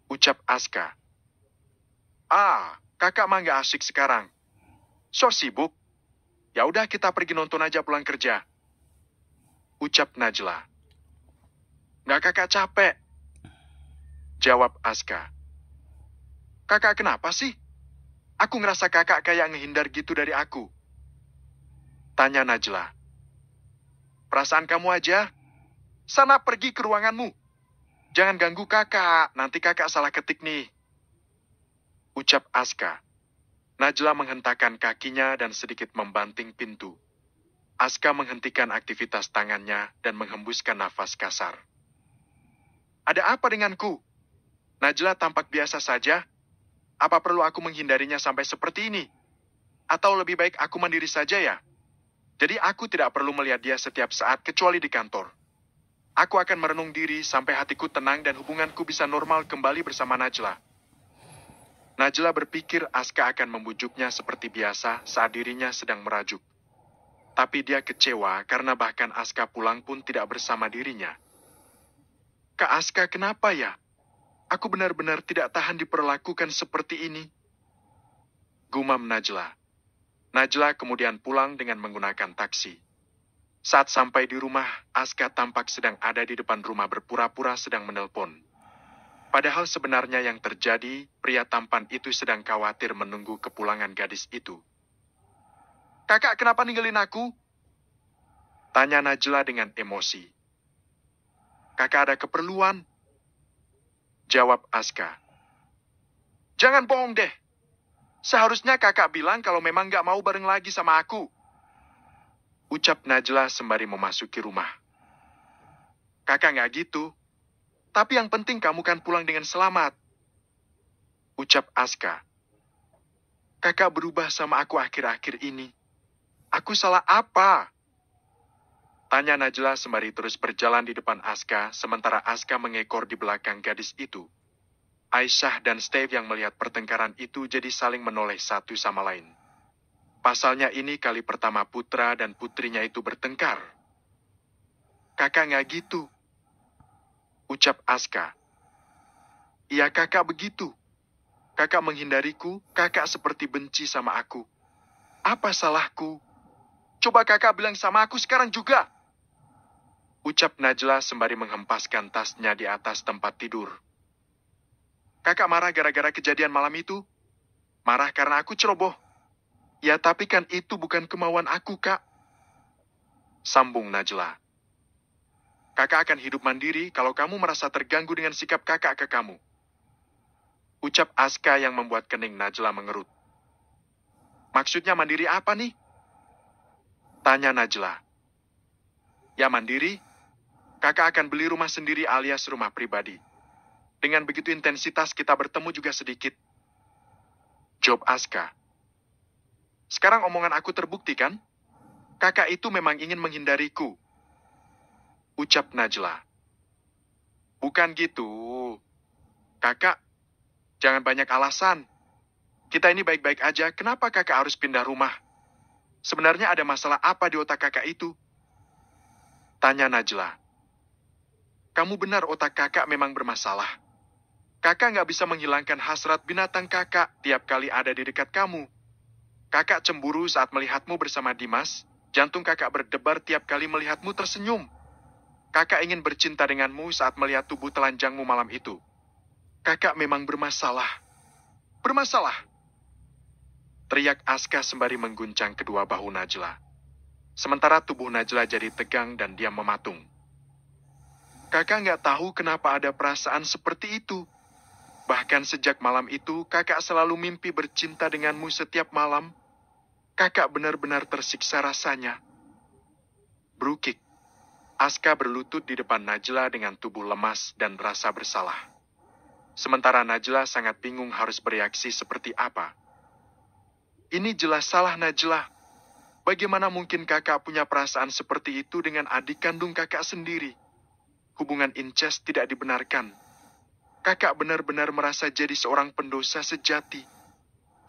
Ucap Aska. Kakak mah gak asyik sekarang. So sibuk. Ya udah kita pergi nonton aja pulang kerja. Ucap Najla. Nggak kakak capek. Jawab Aska. Kakak kenapa sih? Aku ngerasa kakak kayak ngehindar gitu dari aku. Tanya Najla. Perasaan kamu aja. Sana pergi ke ruanganmu. Jangan ganggu kakak, nanti kakak salah ketik nih. Ucap Aska. Najla menghentakkan kakinya dan sedikit membanting pintu. Aska menghentikan aktivitas tangannya dan menghembuskan nafas kasar. Ada apa denganku? Najla tampak biasa saja. Apa perlu aku menghindarinya sampai seperti ini? Atau lebih baik aku mandiri saja ya? Jadi aku tidak perlu melihat dia setiap saat kecuali di kantor. Aku akan merenung diri sampai hatiku tenang dan hubunganku bisa normal kembali bersama Najla. Najla berpikir Aska akan membujuknya seperti biasa saat dirinya sedang merajuk. Tapi dia kecewa karena bahkan Aska pulang pun tidak bersama dirinya. Kak Aska, kenapa ya? Aku benar-benar tidak tahan diperlakukan seperti ini. Gumam Najla. Najla kemudian pulang dengan menggunakan taksi. Saat sampai di rumah, Aska tampak sedang ada di depan rumah berpura-pura sedang menelpon. Padahal sebenarnya yang terjadi, pria tampan itu sedang khawatir menunggu kepulangan gadis itu. Kakak, kenapa ninggalin aku? Tanya Najla dengan emosi. Kakak ada keperluan. Jawab Aska. Jangan bohong deh. Seharusnya kakak bilang kalau memang gak mau bareng lagi sama aku. Ucap Najla sembari memasuki rumah. Kakak gak gitu. Tapi yang penting kamu kan pulang dengan selamat. Ucap Aska. Kakak berubah sama aku akhir-akhir ini. Aku salah apa? Tanya Najla sembari terus berjalan di depan Aska, sementara Aska mengekor di belakang gadis itu. Aisyah dan Steve yang melihat pertengkaran itu jadi saling menoleh satu sama lain. Pasalnya ini kali pertama putra dan putrinya itu bertengkar. Kakak nggak gitu. Ucap Aska. Iya kakak begitu. Kakak menghindariku, kakak seperti benci sama aku. Apa salahku? Coba kakak bilang sama aku sekarang juga. Ucap Najla sembari menghempaskan tasnya di atas tempat tidur. Kakak marah gara-gara kejadian malam itu? Marah karena aku ceroboh? Ya tapi kan itu bukan kemauan aku, Kak. Sambung Najla. Kakak akan hidup mandiri kalau kamu merasa terganggu dengan sikap kakak ke kamu. Ucap Aska yang membuat kening Najla mengerut. Maksudnya mandiri apa nih? Tanya Najla. Ya mandiri, kakak akan beli rumah sendiri alias rumah pribadi. Dengan begitu intensitas kita bertemu juga sedikit. Jawab Aska. Sekarang omongan aku terbukti kan? Kakak itu memang ingin menghindariku. Ucap Najla. Bukan gitu. Kakak, jangan banyak alasan. Kita ini baik-baik aja, kenapa kakak harus pindah rumah? Sebenarnya ada masalah apa di otak kakak itu? Tanya Najla. Kamu benar otak kakak memang bermasalah. Kakak nggak bisa menghilangkan hasrat binatang kakak tiap kali ada di dekat kamu. Kakak cemburu saat melihatmu bersama Dimas, jantung kakak berdebar tiap kali melihatmu tersenyum. Kakak ingin bercinta denganmu saat melihat tubuh telanjangmu malam itu. Kakak memang bermasalah. Bermasalah. Teriak Aska sembari mengguncang kedua bahu Najla. Sementara tubuh Najla jadi tegang dan dia mematung. Kakak nggak tahu kenapa ada perasaan seperti itu. Bahkan sejak malam itu, kakak selalu mimpi bercinta denganmu setiap malam. Kakak benar-benar tersiksa rasanya. Berukik. Aska berlutut di depan Najla dengan tubuh lemas dan rasa bersalah. Sementara Najla sangat bingung harus bereaksi seperti apa. Ini jelas salah Najla. Bagaimana mungkin kakak punya perasaan seperti itu dengan adik kandung kakak sendiri? Hubungan incest tidak dibenarkan. Kakak benar-benar merasa jadi seorang pendosa sejati.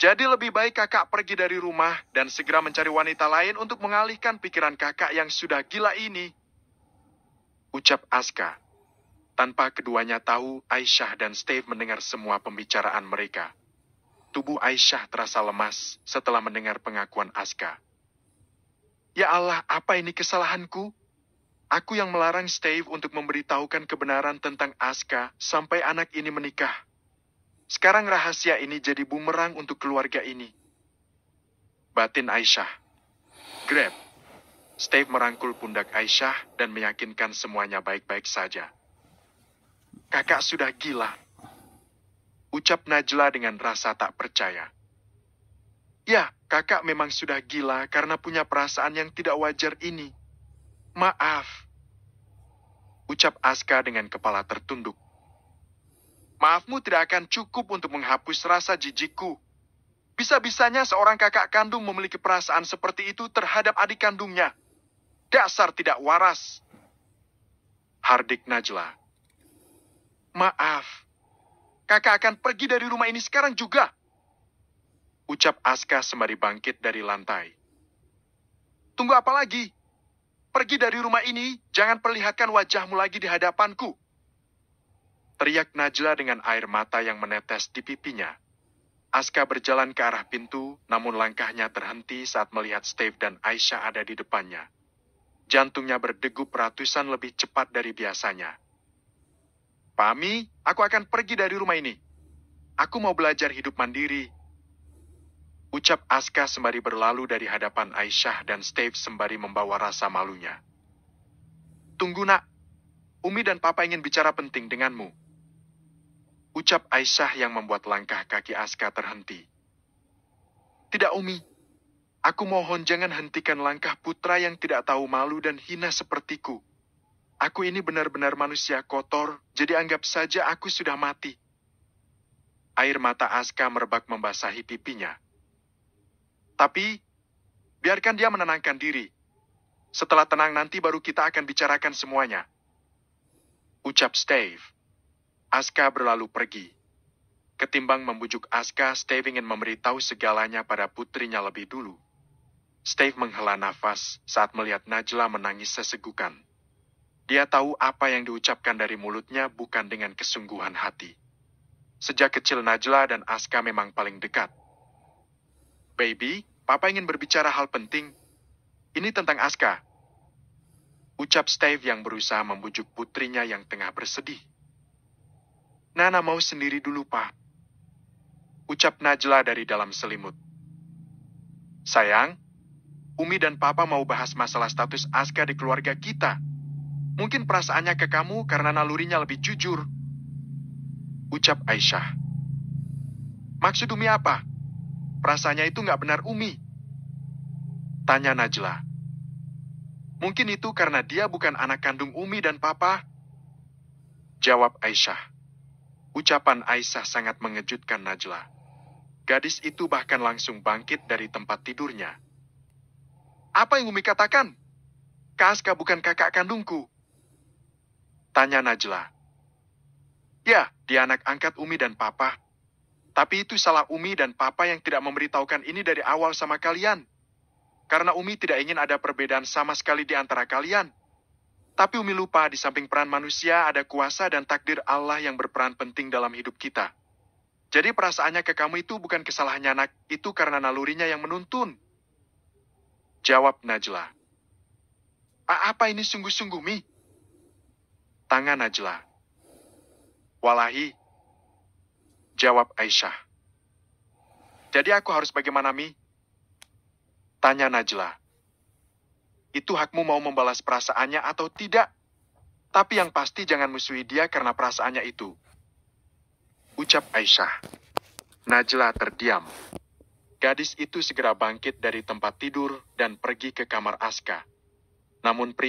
Jadi lebih baik kakak pergi dari rumah dan segera mencari wanita lain untuk mengalihkan pikiran kakak yang sudah gila ini. Ucap Aska. Tanpa keduanya tahu, Aisyah dan Steve mendengar semua pembicaraan mereka. Tubuh Aisyah terasa lemas setelah mendengar pengakuan Aska. Ya Allah, apa ini kesalahanku? Aku yang melarang Steve untuk memberitahukan kebenaran tentang Aska sampai anak ini menikah. Sekarang rahasia ini jadi bumerang untuk keluarga ini. Batin Aisyah. Grab. Steve merangkul pundak Aisyah dan meyakinkan semuanya baik-baik saja. Kakak sudah gila. Ucap Najla dengan rasa tak percaya. Ya, kakak memang sudah gila karena punya perasaan yang tidak wajar ini. Maaf. Ucap Aska dengan kepala tertunduk. Maafmu tidak akan cukup untuk menghapus rasa jijikku. Bisa-bisanya seorang kakak kandung memiliki perasaan seperti itu terhadap adik kandungnya. Dasar tidak waras. Hardik Najla. Maaf. Kakak akan pergi dari rumah ini sekarang juga. Ucap Aska sembari bangkit dari lantai. Tunggu apa lagi? Pergi dari rumah ini, jangan perlihatkan wajahmu lagi di hadapanku. Teriak Najla dengan air mata yang menetes di pipinya. Aska berjalan ke arah pintu, namun langkahnya terhenti saat melihat Steve dan Aisyah ada di depannya. Jantungnya berdegup ratusan lebih cepat dari biasanya. Pami, aku akan pergi dari rumah ini. Aku mau belajar hidup mandiri. Ucap Aska sembari berlalu dari hadapan Aisyah dan Steve sembari membawa rasa malunya. Tunggu nak, Umi dan Papa ingin bicara penting denganmu. Ucap Aisyah yang membuat langkah kaki Aska terhenti. Tidak Umi, aku mohon jangan hentikan langkah putra yang tidak tahu malu dan hina sepertiku. Aku ini benar-benar manusia kotor, jadi anggap saja aku sudah mati. Air mata Aska merebak membasahi pipinya. Tapi, biarkan dia menenangkan diri. Setelah tenang nanti baru kita akan bicarakan semuanya. Ucap Steve. Aska berlalu pergi. Ketimbang membujuk Aska, Steve ingin memberitahu segalanya pada putrinya lebih dulu. Steve menghela nafas saat melihat Najla menangis sesegukan. Dia tahu apa yang diucapkan dari mulutnya bukan dengan kesungguhan hati. Sejak kecil Najla dan Aska memang paling dekat. Baby, Papa ingin berbicara hal penting. Ini tentang Aska. Ucap Steve yang berusaha membujuk putrinya yang tengah bersedih. Nana mau sendiri dulu, Pak. Ucap Najla dari dalam selimut. Sayang, Umi dan Papa mau bahas masalah status Aska di keluarga kita. Mungkin perasaannya ke kamu karena nalurinya lebih jujur. Ucap Aisyah. Maksud Umi apa? Perasaannya itu nggak benar Umi. Tanya Najla. Mungkin itu karena dia bukan anak kandung Umi dan Papa. Jawab Aisyah. Ucapan Aisyah sangat mengejutkan Najla. Gadis itu bahkan langsung bangkit dari tempat tidurnya. Apa yang Umi katakan? Aska bukan kakak kandungku. Tanya Najla. Ya, dia anak angkat Umi dan Papa. Tapi itu salah Umi dan Papa yang tidak memberitahukan ini dari awal sama kalian. Karena Umi tidak ingin ada perbedaan sama sekali di antara kalian. Tapi Umi lupa di samping peran manusia ada kuasa dan takdir Allah yang berperan penting dalam hidup kita. Jadi perasaannya ke kamu itu bukan kesalahannya anak, itu karena nalurinya yang menuntun. Jawab Najla. Apa ini sungguh-sungguh, Mi? Tanya Najla. Walahi. Jawab Aisyah. Jadi aku harus bagaimana, Mi? Tanya Najla. Itu hakmu mau membalas perasaannya atau tidak. Tapi yang pasti jangan musuhi dia karena perasaannya itu. Ucap Aisyah. Najla terdiam. Gadis itu segera bangkit dari tempat tidur dan pergi ke kamar Aska. Namun pria